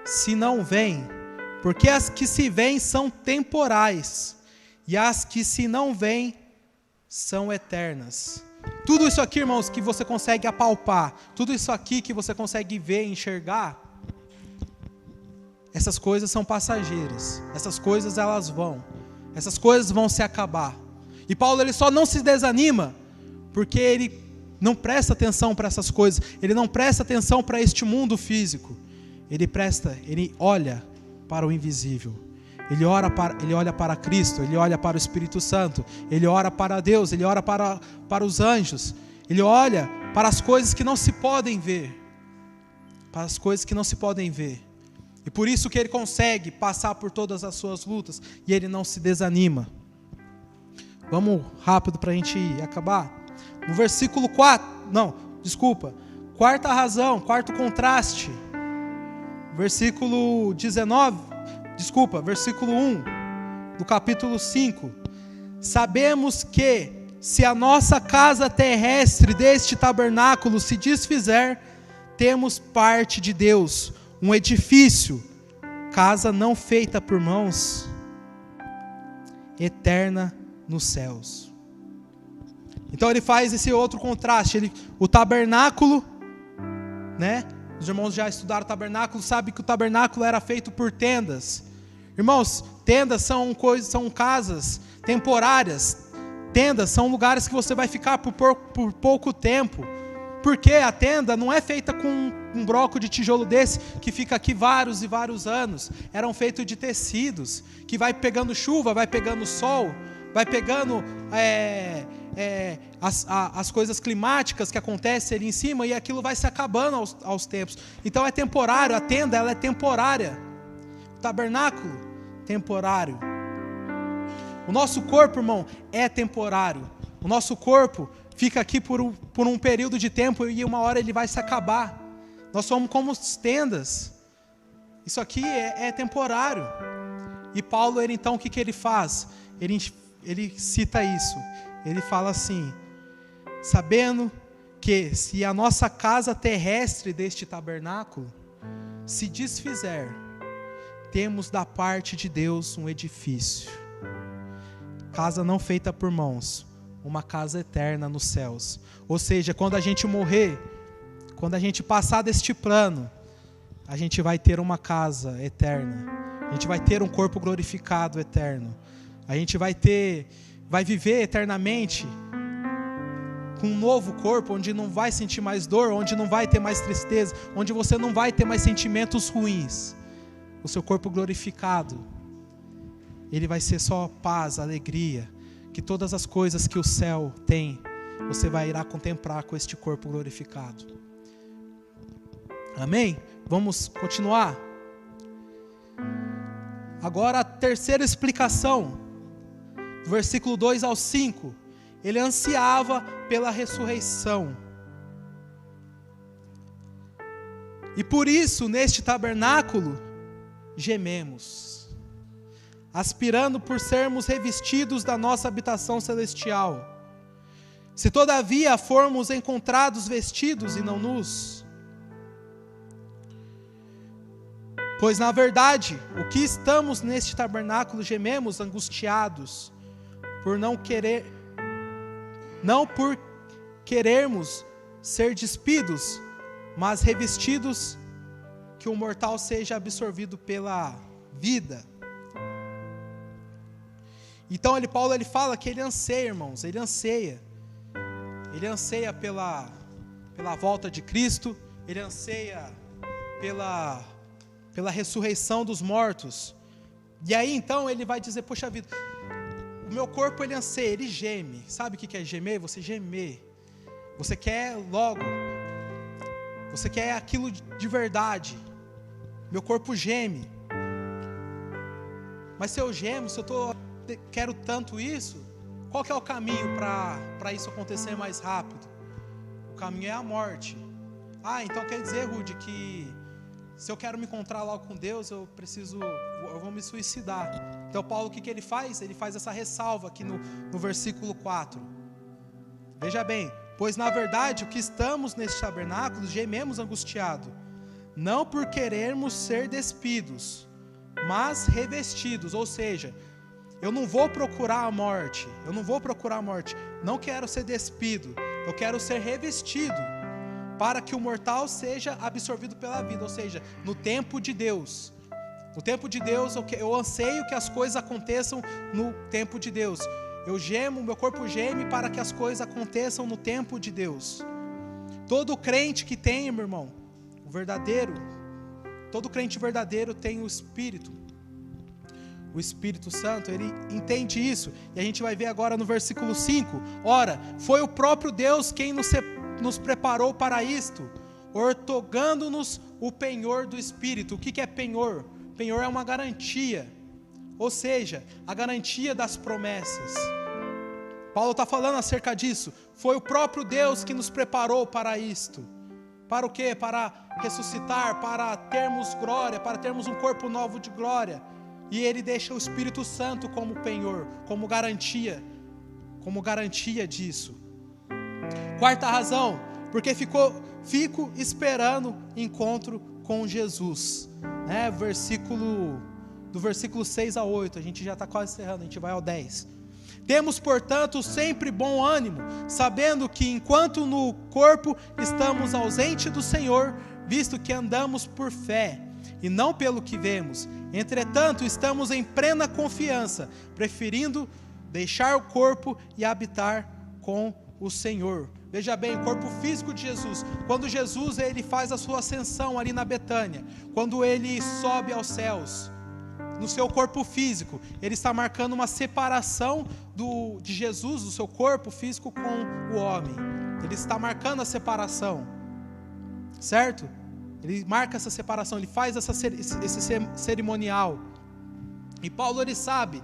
Se não veem, porque as que se veem são temporais, e as que se não veem são eternas. Tudo isso aqui, irmãos, que você consegue apalpar, tudo isso aqui que você consegue ver, enxergar, essas coisas são passageiras, essas coisas essas coisas vão se acabar. E Paulo ele só não se desanima, porque ele não presta atenção para essas coisas, ele não presta atenção para este mundo físico, ele olha para o invisível. Ele olha para Cristo, ele olha para o Espírito Santo, ele ora para Deus, ele ora para os anjos, ele olha para as coisas que não se podem ver, para as coisas que não se podem ver. E por isso que ele consegue passar por todas as suas lutas e ele não se desanima. Vamos rápido para a gente acabar. No versículo quarta razão, quarto contraste, versículo 1 do capítulo 5. Sabemos que, se a nossa casa terrestre deste tabernáculo se desfizer, temos parte de Deus, um edifício, casa não feita por mãos, eterna nos céus. Então ele faz esse outro contraste. O tabernáculo, né? Os irmãos já estudaram o tabernáculo, sabem que o tabernáculo era feito por tendas. Irmãos, tendas são casas temporárias. Tendas são lugares que você vai ficar por pouco tempo. Porque a tenda não é feita com um bloco de tijolo desse, que fica aqui vários e vários anos. Eram feitos de tecidos, que vai pegando chuva, vai pegando sol, vai pegando as coisas climáticas que acontecem ali em cima, e aquilo vai se acabando aos tempos. Então é temporário, a tenda ela é temporária. O tabernáculo, temporário. O nosso corpo, irmão, é temporário. O nosso corpo fica aqui por um período de tempo e uma hora ele vai se acabar. Nós somos como tendas. Isso aqui é temporário. E Paulo, então, o que ele faz? Ele cita isso. Ele fala assim: sabendo que se a nossa casa terrestre deste tabernáculo se desfizer, temos da parte de Deus um edifício, casa não feita por mãos, uma casa eterna nos céus. Ou seja, quando a gente morrer, quando a gente passar deste plano, a gente vai ter uma casa eterna, a gente vai ter um corpo glorificado eterno, a gente vai viver eternamente com um novo corpo, onde não vai sentir mais dor, onde não vai ter mais tristeza, onde você não vai ter mais sentimentos ruins. O seu corpo glorificado, ele vai ser só paz, alegria, que todas as coisas que o céu tem, você irá contemplar com este corpo glorificado. Amém? Vamos continuar. Agora a terceira explicação, do versículo 2 ao 5, ele ansiava pela ressurreição. E por isso, neste tabernáculo, gememos, aspirando por sermos revestidos da nossa habitação celestial. Se todavia formos encontrados vestidos e não nus. Pois na verdade, o que estamos neste tabernáculo gememos angustiados, não por querermos ser despidos, mas revestidos, que o mortal seja absorvido pela vida. Então Paulo fala que ele anseia, irmãos, ele anseia pela volta de Cristo, ele anseia pela ressurreição dos mortos. E aí então ele vai dizer, poxa vida, o meu corpo ele anseia, ele geme. Sabe o que é gemer? Você gemer. Você quer logo, você quer aquilo de verdade. Meu corpo geme. Mas se eu gemo, se eu quero tanto isso, qual que é o caminho para isso acontecer mais rápido? O caminho é a morte. Então quer dizer, Rudy, que se eu quero me encontrar logo com Deus, eu vou me suicidar. Então Paulo, o que ele faz? Ele faz essa ressalva aqui no versículo 4. Veja bem, pois na verdade o que estamos neste tabernáculo gememos angustiado, não por querermos ser despidos, mas revestidos. Ou seja, eu não vou procurar a morte, não quero ser despido, eu quero ser revestido, para que o mortal seja absorvido pela vida. Ou seja, no tempo de Deus. No tempo de Deus, eu anseio que as coisas aconteçam no tempo de Deus. Eu gemo, meu corpo geme para que as coisas aconteçam no tempo de Deus. Todo crente que tem, meu irmão, todo crente verdadeiro tem o Espírito Santo, ele entende isso. E a gente vai ver agora no versículo 5. Ora, foi o próprio Deus quem nos preparou para isto, ortogando-nos o penhor do Espírito. O que é penhor? Penhor é uma garantia, ou seja, a garantia das promessas. Paulo está falando acerca disso. Foi o próprio Deus que nos preparou para isto. Para o quê? Para ressuscitar, para termos glória, para termos um corpo novo de glória. E ele deixa o Espírito Santo como penhor, como garantia disso. Quarta razão, porque fico esperando encontro com Jesus. Do versículo 6 a 8, a gente já está quase encerrando, a gente vai ao 10. Temos, portanto, sempre bom ânimo, sabendo que enquanto no corpo estamos ausentes do Senhor, visto que andamos por fé, e não pelo que vemos. Entretanto, estamos em plena confiança, preferindo deixar o corpo e habitar com o Senhor. Veja bem, o corpo físico de Jesus. Quando Jesus ele faz a sua ascensão ali na Betânia, quando ele sobe aos céus, no seu corpo físico, ele está marcando uma separação de Jesus, do seu corpo físico com o homem. Ele está marcando a separação, certo? Ele marca essa separação, ele faz esse cerimonial. E Paulo ele sabe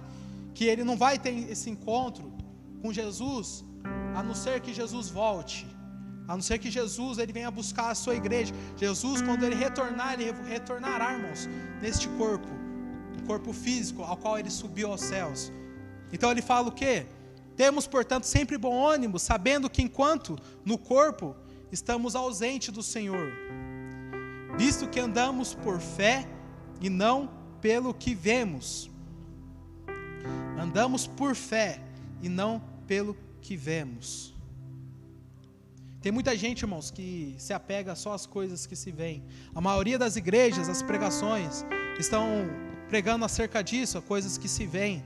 que ele não vai ter esse encontro com Jesus, a não ser que Jesus volte, a não ser que Jesus ele venha buscar a sua igreja. Jesus, quando ele retornará, irmãos, neste corpo, o corpo físico ao qual ele subiu aos céus. Então ele fala o quê? Temos, portanto, sempre bom ânimo, sabendo que enquanto no corpo estamos ausentes do Senhor, visto que andamos por fé e não pelo que vemos. Andamos por fé e não pelo que vemos. Tem muita gente, irmãos, que se apega só às coisas que se veem. A maioria das igrejas, as pregações, estão pregando acerca disso, a coisas que se veem.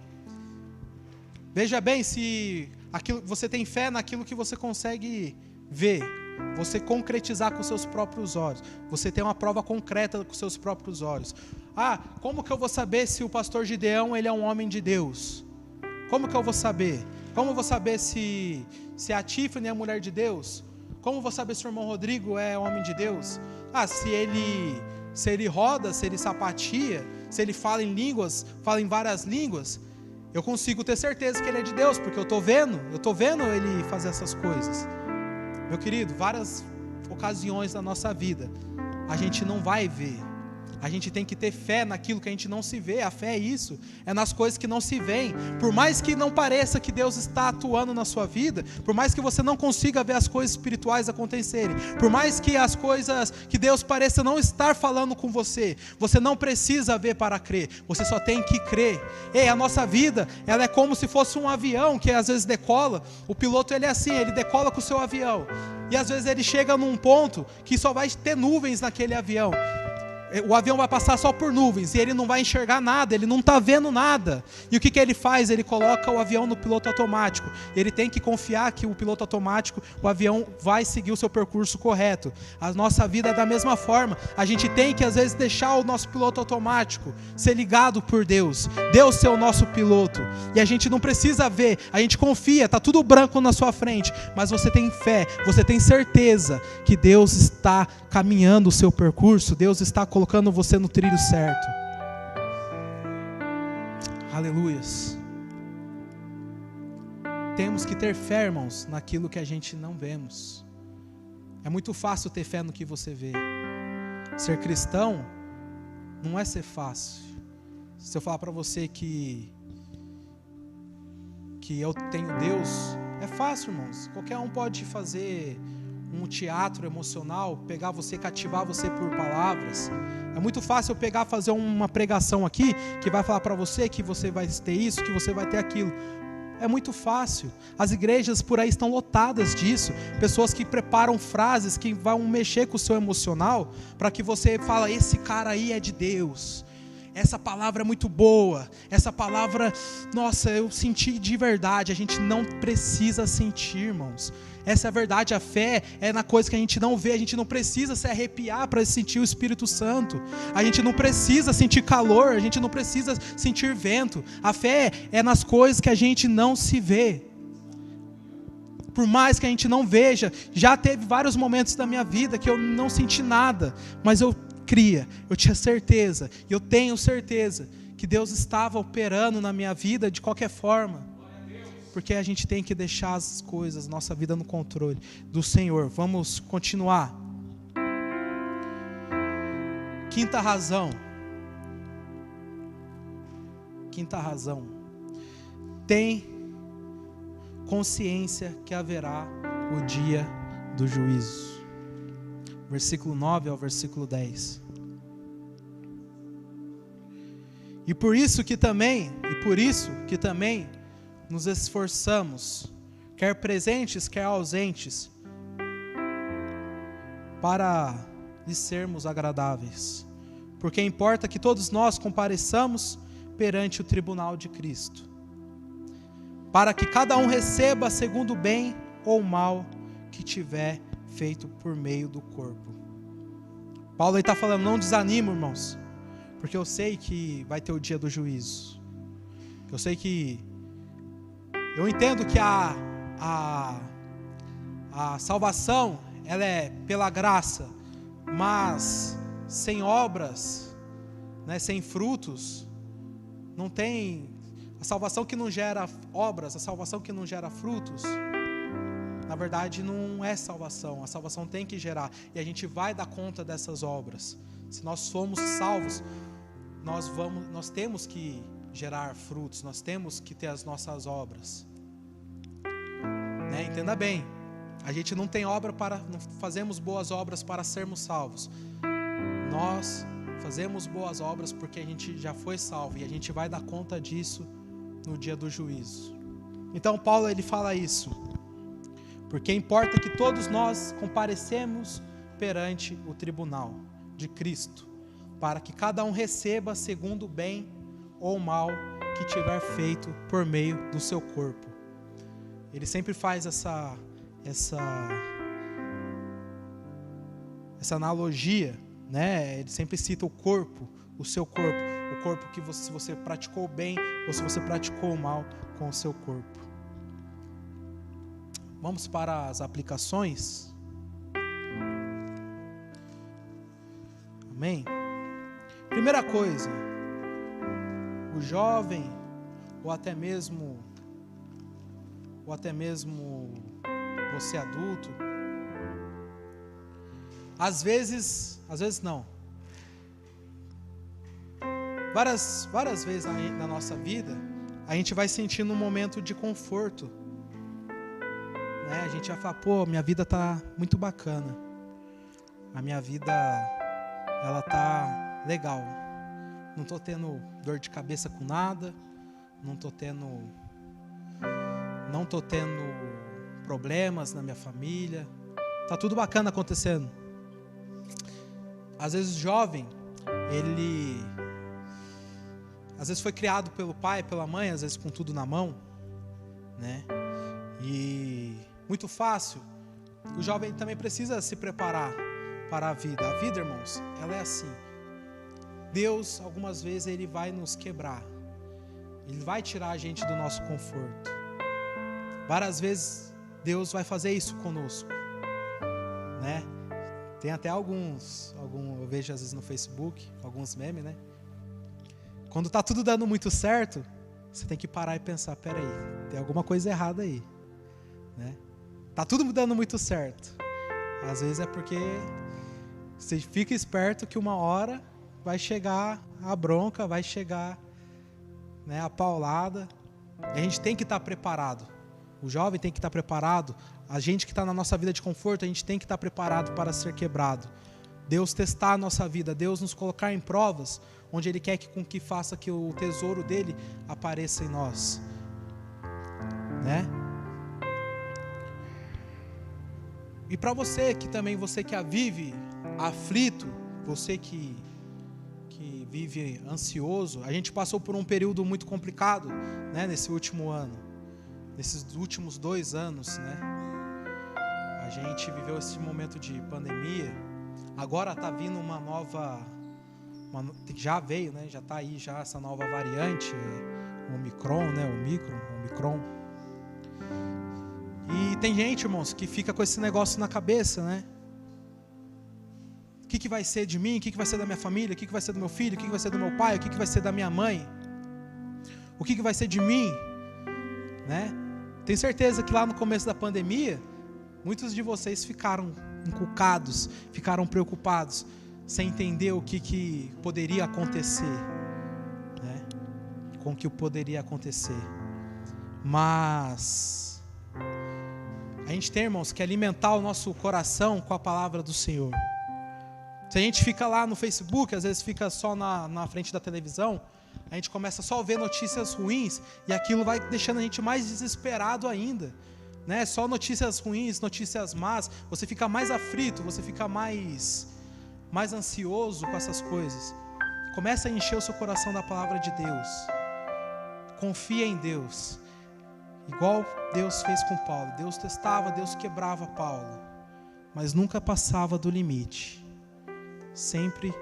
Veja bem, se você tem fé naquilo que você consegue ver, você concretizar com seus próprios olhos, você tem uma prova concreta com seus próprios olhos. Como que eu vou saber se o pastor Gideão ele é um homem de Deus? Como que eu vou saber? Como eu vou saber se a Tiffany é mulher de Deus? Como eu vou saber se o irmão Rodrigo é homem de Deus? Se ele roda, se ele sapatia, se ele fala em línguas, fala em várias línguas, eu consigo ter certeza que ele é de Deus, porque eu estou vendo ele fazer essas coisas. Meu querido, várias ocasiões da nossa vida, a gente não vai ver, A gente tem que ter fé naquilo que a gente não se vê. A fé é isso, é nas coisas que não se veem. Por mais que não pareça que Deus está atuando na sua vida, por mais que você não consiga ver as coisas espirituais acontecerem, por mais que as coisas que Deus pareça não estar falando com você, você não precisa ver para crer, você só tem que crer. Ei, a nossa vida, ela é como se fosse um avião que às vezes decola. O piloto, ele é assim, ele decola com o seu avião, e às vezes ele chega num ponto que só vai ter nuvens naquele avião. O avião vai passar só por nuvens e ele não vai enxergar nada, ele não está vendo nada. E o que ele faz? Ele coloca o avião no piloto automático. Ele tem que confiar que o piloto automático, o avião vai seguir o seu percurso correto. A nossa vida é da mesma forma. A gente tem que às vezes deixar o nosso piloto automático ser ligado por Deus. Deus ser o nosso piloto. E a gente não precisa ver, a gente confia, está tudo branco na sua frente. Mas você tem fé, você tem certeza que Deus está caminhando o seu percurso, Deus está colocando você no trilho certo. Aleluias. Temos que ter fé, irmãos, naquilo que a gente não vemos. É muito fácil ter fé no que você vê. Ser cristão não é ser fácil. Se eu falar para você que eu tenho Deus, é fácil, irmãos. Qualquer um pode fazer um teatro emocional, pegar você, cativar você por palavras. É muito fácil eu pegar, fazer uma pregação aqui, que vai falar para você que você vai ter isso, que você vai ter aquilo. É muito fácil. As igrejas por aí estão lotadas disso. Pessoas que preparam frases que vão mexer com o seu emocional, para que você fale, esse cara aí é de Deus. Essa palavra é muito boa. Essa palavra, nossa, eu senti de verdade. A gente não precisa sentir, irmãos. Essa é a verdade. A fé é na coisa que a gente não vê. A gente não precisa se arrepiar para sentir o Espírito Santo. A gente não precisa sentir calor. A gente não precisa sentir vento. A fé é nas coisas que a gente não se vê. Por mais que a gente não veja, já teve vários momentos da minha vida que eu não senti nada, mas eu cria, eu tinha certeza, e eu tenho certeza que Deus estava operando na minha vida de qualquer forma, porque a gente tem que deixar as coisas, nossa vida no controle do Senhor. Vamos continuar. Quinta razão, tem consciência que haverá o dia do juízo. Versículo 9 ao versículo 10. E por isso que também nos esforçamos, quer presentes, quer ausentes, para lhe sermos agradáveis. Porque importa que todos nós compareçamos perante o tribunal de Cristo, para que cada um receba segundo o bem ou o mal que tiver feito por meio do corpo. Paulo está falando, não desanima, irmãos, porque eu sei que vai ter o dia do juízo. Eu entendo que a salvação, ela é pela graça, mas sem obras, né, sem frutos, não tem. A salvação que não gera obras, a salvação que não gera frutos, na verdade não é salvação. A salvação tem que gerar, e a gente vai dar conta dessas obras. Se nós somos salvos, nós temos que gerar frutos, nós temos que ter as nossas obras, né? Entenda bem, a gente não tem obra não fazemos boas obras para sermos salvos. Nós fazemos boas obras porque a gente já foi salvo, e a gente vai dar conta disso no dia do juízo. Então Paulo, ele fala isso, porque importa que todos nós comparecemos perante o tribunal de Cristo, para que cada um receba segundo o bem ou o mal que tiver feito por meio do seu corpo. Ele sempre faz essa analogia, né? Ele sempre cita o corpo, o seu corpo, o corpo que se você praticou o bem ou se você praticou o mal com o seu corpo. Vamos para as aplicações. Amém? Primeira coisa, o jovem, ou até mesmo você adulto, às vezes não, Várias vezes na nossa vida, a gente vai sentindo um momento de conforto, né? A gente vai falar, pô, minha vida tá muito bacana, a minha vida, ela tá legal, não tô tendo dor de cabeça com nada, não tô tendo problemas na minha família, tá tudo bacana acontecendo. Às vezes o jovem, ele às vezes foi criado pelo pai, pela mãe, às vezes com tudo na mão, né? E muito fácil. O jovem também precisa se preparar para a vida. A vida, irmãos, ela é assim. Deus, algumas vezes, Ele vai nos quebrar. Ele vai tirar a gente do nosso conforto. Várias vezes, Deus vai fazer isso conosco, né? Tem até eu vejo às vezes no Facebook, alguns memes, né? Quando tá tudo dando muito certo, você tem que parar e pensar, peraí, tem alguma coisa errada aí, né? Tá tudo dando muito certo. Às vezes é porque você fica esperto que uma hora vai chegar a bronca, vai chegar, né, a paulada. E a gente tem que estar preparado. O jovem tem que estar preparado. A gente que está na nossa vida de conforto, a gente tem que estar preparado para ser quebrado. Deus testar a nossa vida, Deus nos colocar em provas, onde Ele quer que faça que o tesouro dEle apareça em nós, né? E para você que vive aflito, você que vive ansioso, a gente passou por um período muito complicado, né, nesse último ano, nesses últimos 2 anos, né? A gente viveu esse momento de pandemia. Agora está vindo já veio, né? Já está aí já essa nova variante, o Omicron, né? Omicron. E tem gente, irmãos, que fica com esse negócio na cabeça, né? O que vai ser de mim? O que vai ser da minha família? O que vai ser do meu filho? O que vai ser do meu pai? O que vai ser da minha mãe? O que vai ser de mim? Né? Tenho certeza que lá no começo da pandemia, muitos de vocês ficaram encucados, ficaram preocupados, sem entender o que poderia acontecer, né? Com o que poderia acontecer. Mas a gente tem, irmãos, que alimentar o nosso coração com a palavra do Senhor. Se a gente fica lá no Facebook, às vezes fica só na frente da televisão, a gente começa só a ver notícias ruins e aquilo vai deixando a gente mais desesperado ainda, né? Só notícias ruins, notícias más, você fica mais aflito, você fica mais ansioso com essas coisas. Começa a encher o seu coração da palavra de Deus. Confia em Deus. Igual Deus fez com Paulo. Deus testava, Deus quebrava Paulo, mas nunca passava do limite. Sempre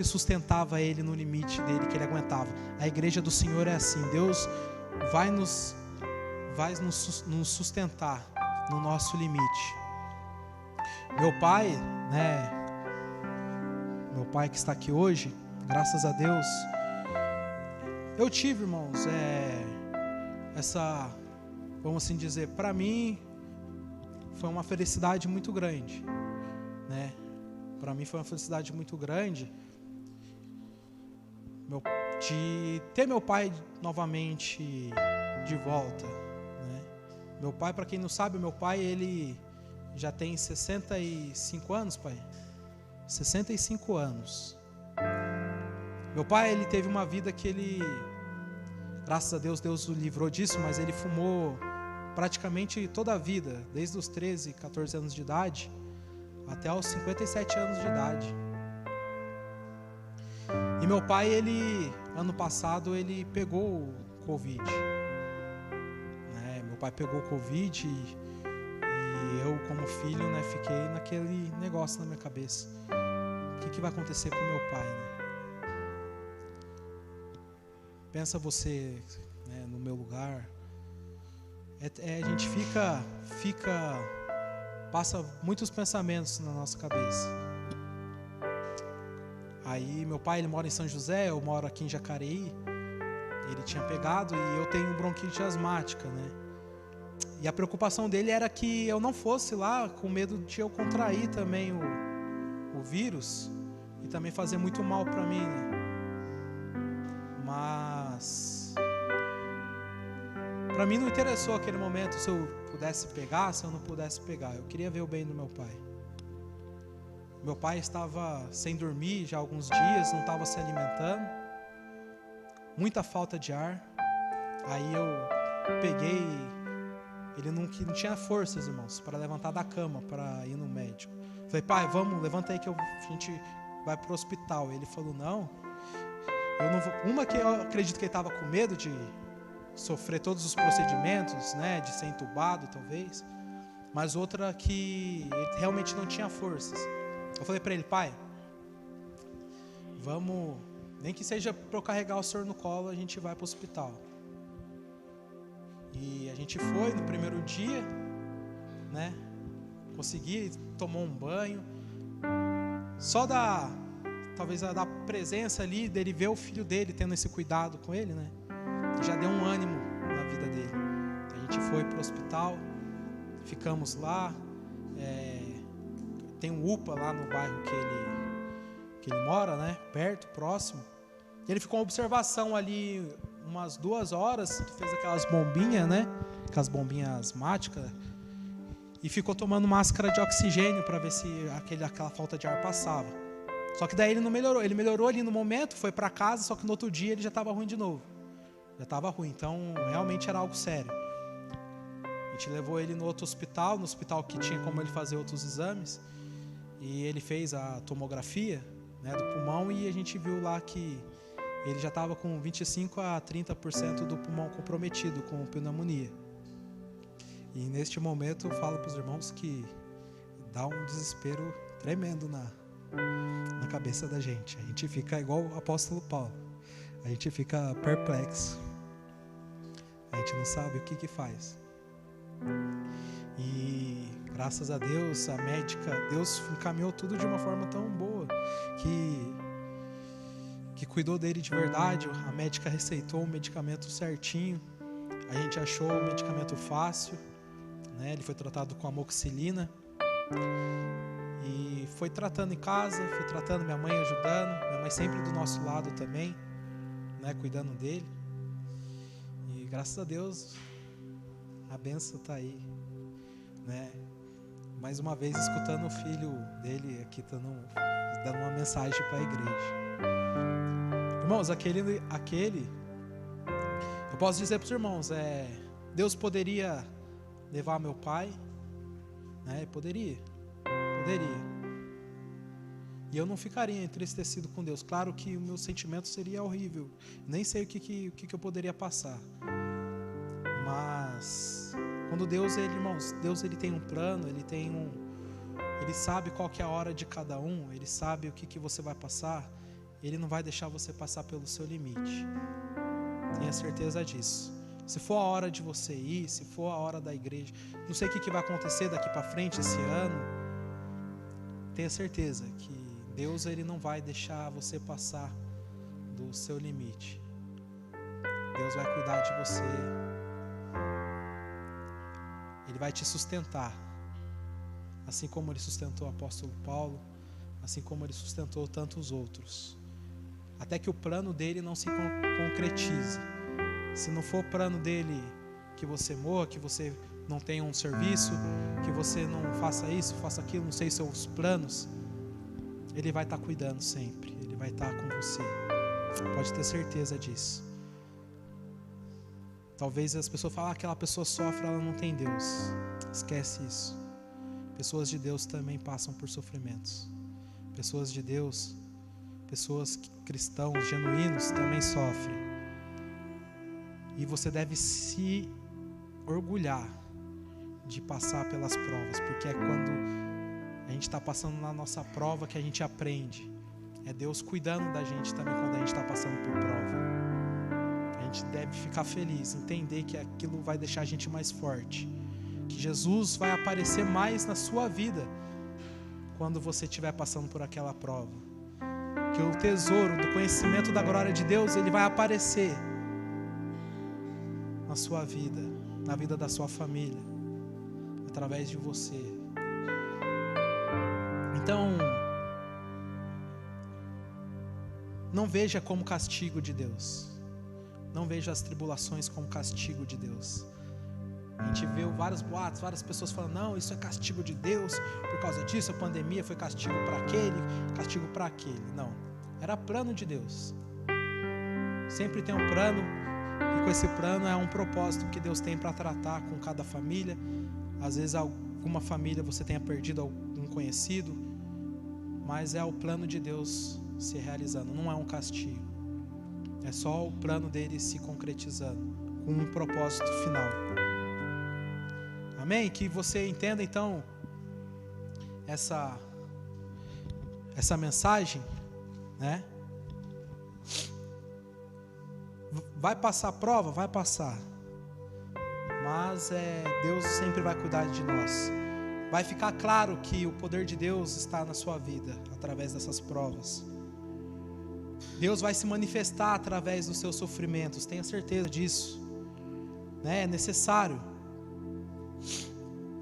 sustentava ele no limite dele que ele aguentava. A igreja do Senhor é assim. Deus vai nos sustentar no nosso limite. Meu pai, né? Meu pai que está aqui hoje, graças a Deus, eu tive, irmãos, vamos assim dizer, para mim foi uma felicidade muito grande, né? Para mim foi uma felicidade muito grande de ter meu pai novamente de volta, né? Meu pai, para quem não sabe, meu pai, ele já tem 65 anos, pai. 65 anos. Meu pai, ele teve uma vida que ele, graças a Deus, Deus o livrou disso, mas ele fumou praticamente toda a vida, desde os 13, 14 anos de idade até os 57 anos de idade. E meu pai, ano passado, ele pegou o Covid. Meu pai pegou o Covid e eu, como filho, né, fiquei naquele negócio na minha cabeça. O que vai acontecer com meu pai, né? Pensa você, né, no meu lugar. A gente passa muitos pensamentos na nossa cabeça. Aí meu pai, ele mora em São José, eu moro aqui em Jacareí. Ele tinha pegado e eu tenho bronquite asmática, né? E a preocupação dele era que eu não fosse lá, com medo de eu contrair também o vírus e também fazer muito mal para mim, né? Mas para mim não interessou aquele momento se eu pudesse pegar, se eu não pudesse pegar. Eu queria ver o bem do meu pai. Meu pai estava sem dormir já há alguns dias, não estava se alimentando, muita falta de ar. Aí eu peguei, ele não tinha forças, irmãos, para levantar da cama, para ir no médico. Falei, pai, vamos, levanta aí que a gente vai para o hospital. Ele falou, não, eu não vou. Uma que eu acredito que ele estava com medo de sofrer todos os procedimentos, né, de ser entubado talvez, mas outra que ele realmente não tinha forças. Eu falei para ele, pai, vamos, nem que seja para eu carregar o senhor no colo, a gente vai para o hospital. E a gente foi no primeiro dia, né, consegui, tomou um banho, só talvez da presença ali, dele ver o filho dele tendo esse cuidado com ele, né, já deu um ânimo na vida dele. A gente foi para o hospital, ficamos lá, tem um UPA lá no bairro que ele mora, né, perto, próximo. E ele ficou em observação ali umas 2 horas, fez aquelas bombinhas, né, aquelas bombinhas asmáticas, e ficou tomando máscara de oxigênio para ver se aquela falta de ar passava. Só que daí ele não melhorou, ele melhorou ali no momento, foi para casa, só que no outro dia ele já estava ruim de novo. Já estava ruim, então realmente era algo sério. A gente levou ele no outro hospital, no hospital que tinha como ele fazer outros exames, e ele fez a tomografia, né, do pulmão, e a gente viu lá que ele já estava com 25 a 30% do pulmão comprometido com pneumonia. E neste momento eu falo para os irmãos que dá um desespero tremendo na cabeça da gente. A gente fica igual o apóstolo Paulo. A gente fica perplexo. A gente não sabe o que faz. E graças a Deus, a médica, Deus encaminhou tudo de uma forma tão boa que cuidou dele de verdade. A médica receitou o medicamento certinho. A gente achou o medicamento fácil, né? Ele foi tratado com amoxicilina. E foi tratando em casa, foi tratando, minha mãe ajudando, minha mãe sempre do nosso lado também, né, cuidando dele. E graças a Deus a bênção está aí, né? Mais uma vez escutando o filho dele aqui dando uma mensagem para a igreja. Irmãos, aquele eu posso dizer para os irmãos, Deus poderia levar meu pai, né? Poderia. E eu não ficaria entristecido com Deus. Claro que o meu sentimento seria horrível. Nem sei o que eu poderia passar. Mas quando Deus, irmãos, Deus ele tem um plano, ele sabe qual que é a hora de cada um, ele sabe o que você vai passar. Ele não vai deixar você passar pelo seu limite. Tenha certeza disso. Se for a hora de você ir, se for a hora da igreja, não sei o que vai acontecer daqui para frente esse ano, tenha certeza que Deus ele não vai deixar você passar do seu limite. Deus vai cuidar de você. Ele vai te sustentar, assim como ele sustentou o apóstolo Paulo, assim como ele sustentou tantos outros, até que o plano dele não se concretize. Se não for o plano dele que você morra, que você não tenha um serviço, que você não faça isso, faça aquilo, não sei seus planos, ele vai estar cuidando sempre, ele vai estar com você, pode ter certeza disso. Talvez as pessoas falem, aquela pessoa sofre, ela não tem Deus. Esquece isso. Pessoas de Deus também passam por sofrimentos. Pessoas de Deus, pessoas cristãos genuínos também sofrem. E você deve se orgulhar de passar pelas provas, porque é quando a gente está passando na nossa prova que a gente aprende. É Deus cuidando da gente também quando a gente está passando por prova. A gente deve ficar feliz, entender que aquilo vai deixar a gente mais forte, que Jesus vai aparecer mais na sua vida quando você estiver passando por aquela prova, que o tesouro do conhecimento da glória de Deus, ele vai aparecer na sua vida, na vida da sua família, através de você. Então, não veja como castigo de Deus. Não veja as tribulações como castigo de Deus. A gente vê vários boatos, várias pessoas falando, não, isso é castigo de Deus, por causa disso a pandemia foi castigo para aquele, castigo para aquele. Não, era plano de Deus. Sempre tem um plano, e com esse plano é um propósito que Deus tem para tratar com cada família. Às vezes alguma família você tenha perdido algum conhecido, mas é o plano de Deus se realizando, não é um castigo. É só o plano dele se concretizando, com um propósito final. Amém? Que você entenda então essa mensagem, né? Vai passar a prova? Vai passar. Mas Deus sempre vai cuidar de nós. Vai ficar claro que o poder de Deus está na sua vida, através dessas provas. Deus vai se manifestar através dos seus sofrimentos, tenha certeza disso. É necessário.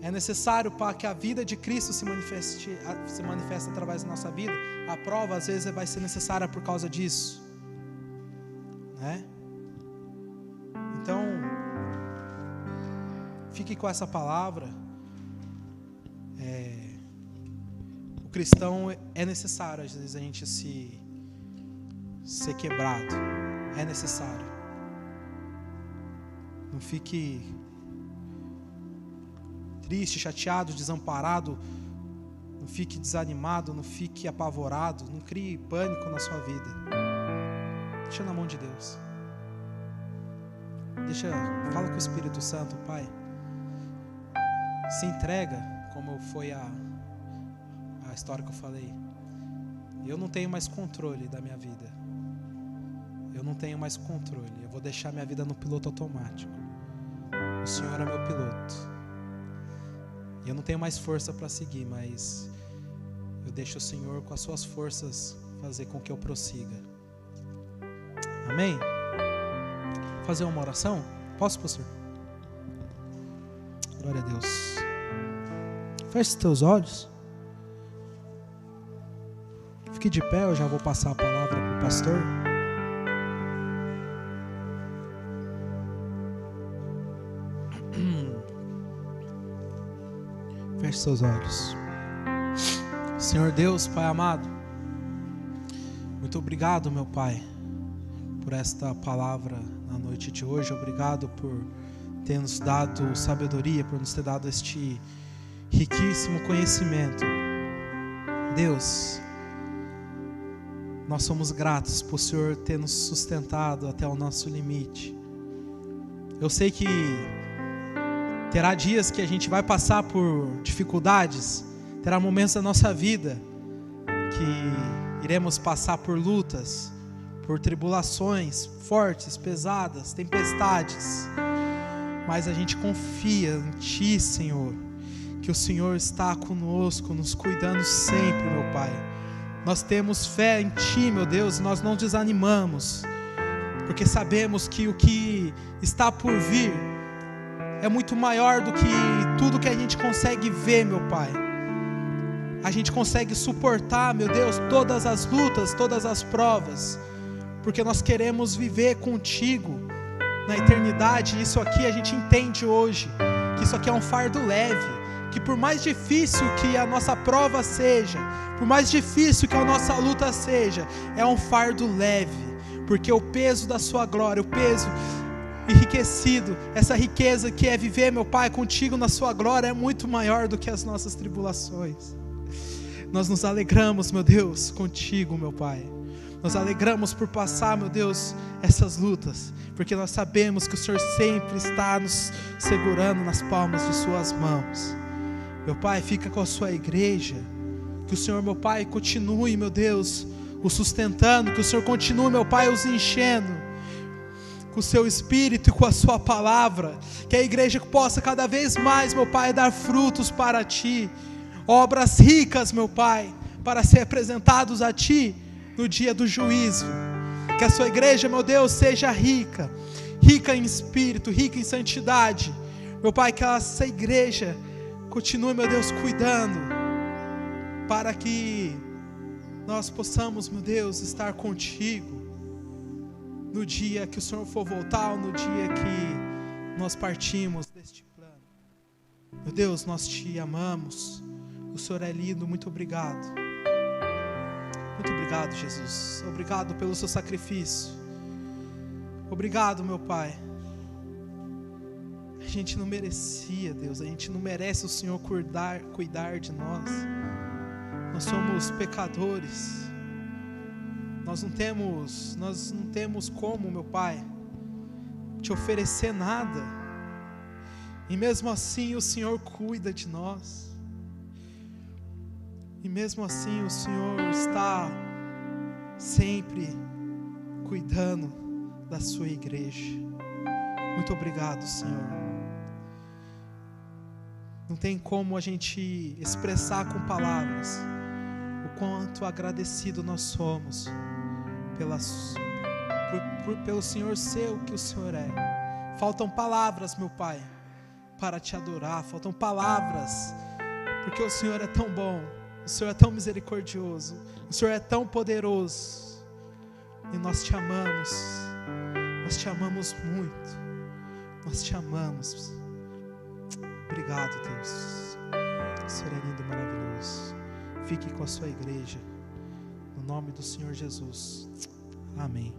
É necessário para que a vida de Cristo se manifeste através da nossa vida. A prova às vezes vai ser necessária por causa disso, né? Então, fique com essa palavra. O cristão é necessário às vezes a gente ser quebrado. É necessário. Não fique triste, chateado, desamparado. Não fique desanimado, não fique apavorado. Não crie pânico na sua vida. Deixa na mão de Deus. Fala com o Espírito Santo, Pai. Se entrega, como foi a história que eu falei. Eu não tenho mais controle da minha vida. Eu não tenho mais controle. Eu vou deixar minha vida no piloto automático. O Senhor é meu piloto. Eu não tenho mais força para seguir, mas eu deixo o Senhor com as suas forças fazer com que eu prossiga. Amém? Vou fazer uma oração? Posso, pastor? Glória a Deus. Feche os teus olhos. Fique de pé, eu já vou passar a palavra para o pastor. Feche seus olhos. Senhor Deus, Pai amado, muito obrigado, meu Pai, por esta palavra na noite de hoje. Obrigado por ter nos dado sabedoria, por nos ter dado este riquíssimo conhecimento. Deus, nós somos gratos por o Senhor ter nos sustentado até o nosso limite. Eu sei que terá dias que a gente vai passar por dificuldades, terá momentos da nossa vida que iremos passar por lutas, por tribulações fortes, pesadas, tempestades. Mas a gente confia em Ti, Senhor, que o Senhor está conosco, nos cuidando sempre, meu Pai. Nós temos fé em Ti, meu Deus, e nós não desanimamos, porque sabemos que o que está por vir é muito maior do que tudo que a gente consegue ver, meu Pai. A gente consegue suportar, meu Deus, todas as lutas, todas as provas, porque nós queremos viver contigo na eternidade. Isso aqui a gente entende hoje, que isso aqui é um fardo leve, que por mais difícil que a nossa prova seja, por mais difícil que a nossa luta seja, é um fardo leve, porque o peso da sua glória, o peso enriquecido, essa riqueza que é viver, meu Pai, contigo na sua glória, é muito maior do que as nossas tribulações. Nós nos alegramos, meu Deus, contigo, meu Pai. Nós alegramos por passar, meu Deus, essas lutas, porque nós sabemos que o Senhor sempre está nos segurando nas palmas de suas mãos. Meu Pai, fica com a sua igreja, que o Senhor, meu Pai, continue, meu Deus, o sustentando, que o Senhor continue, meu Pai, os enchendo com o seu Espírito e com a sua palavra, que a igreja possa cada vez mais, meu Pai, dar frutos para Ti, obras ricas, meu Pai, para ser apresentados a Ti no dia do juízo. Que a sua igreja, meu Deus, seja rica, rica em espírito, rica em santidade, meu Pai, que essa igreja continue, meu Deus, cuidando, para que nós possamos, meu Deus, estar contigo no dia que o Senhor for voltar, ou no dia que nós partimos deste plano. Meu Deus, nós te amamos, o Senhor é lindo, muito obrigado. Muito obrigado, Jesus. Obrigado pelo seu sacrifício. Obrigado, meu Pai. A gente não merecia, Deus. A gente não merece o Senhor cuidar de nós. Nós somos pecadores. Nós não temos como, meu Pai, te oferecer nada. E mesmo assim o Senhor cuida de nós. E mesmo assim o Senhor está sempre cuidando da sua igreja. Muito obrigado, Senhor. Não tem como a gente expressar com palavras o quanto agradecido nós somos pelo Senhor ser o que o Senhor é. Faltam palavras, meu Pai, para te adorar. Faltam palavras, porque o Senhor é tão bom. O Senhor é tão misericordioso, o Senhor é tão poderoso, e nós te amamos muito, nós te amamos. Obrigado, Deus, o Senhor é lindo e maravilhoso. Fique com a sua igreja, no nome do Senhor Jesus, amém.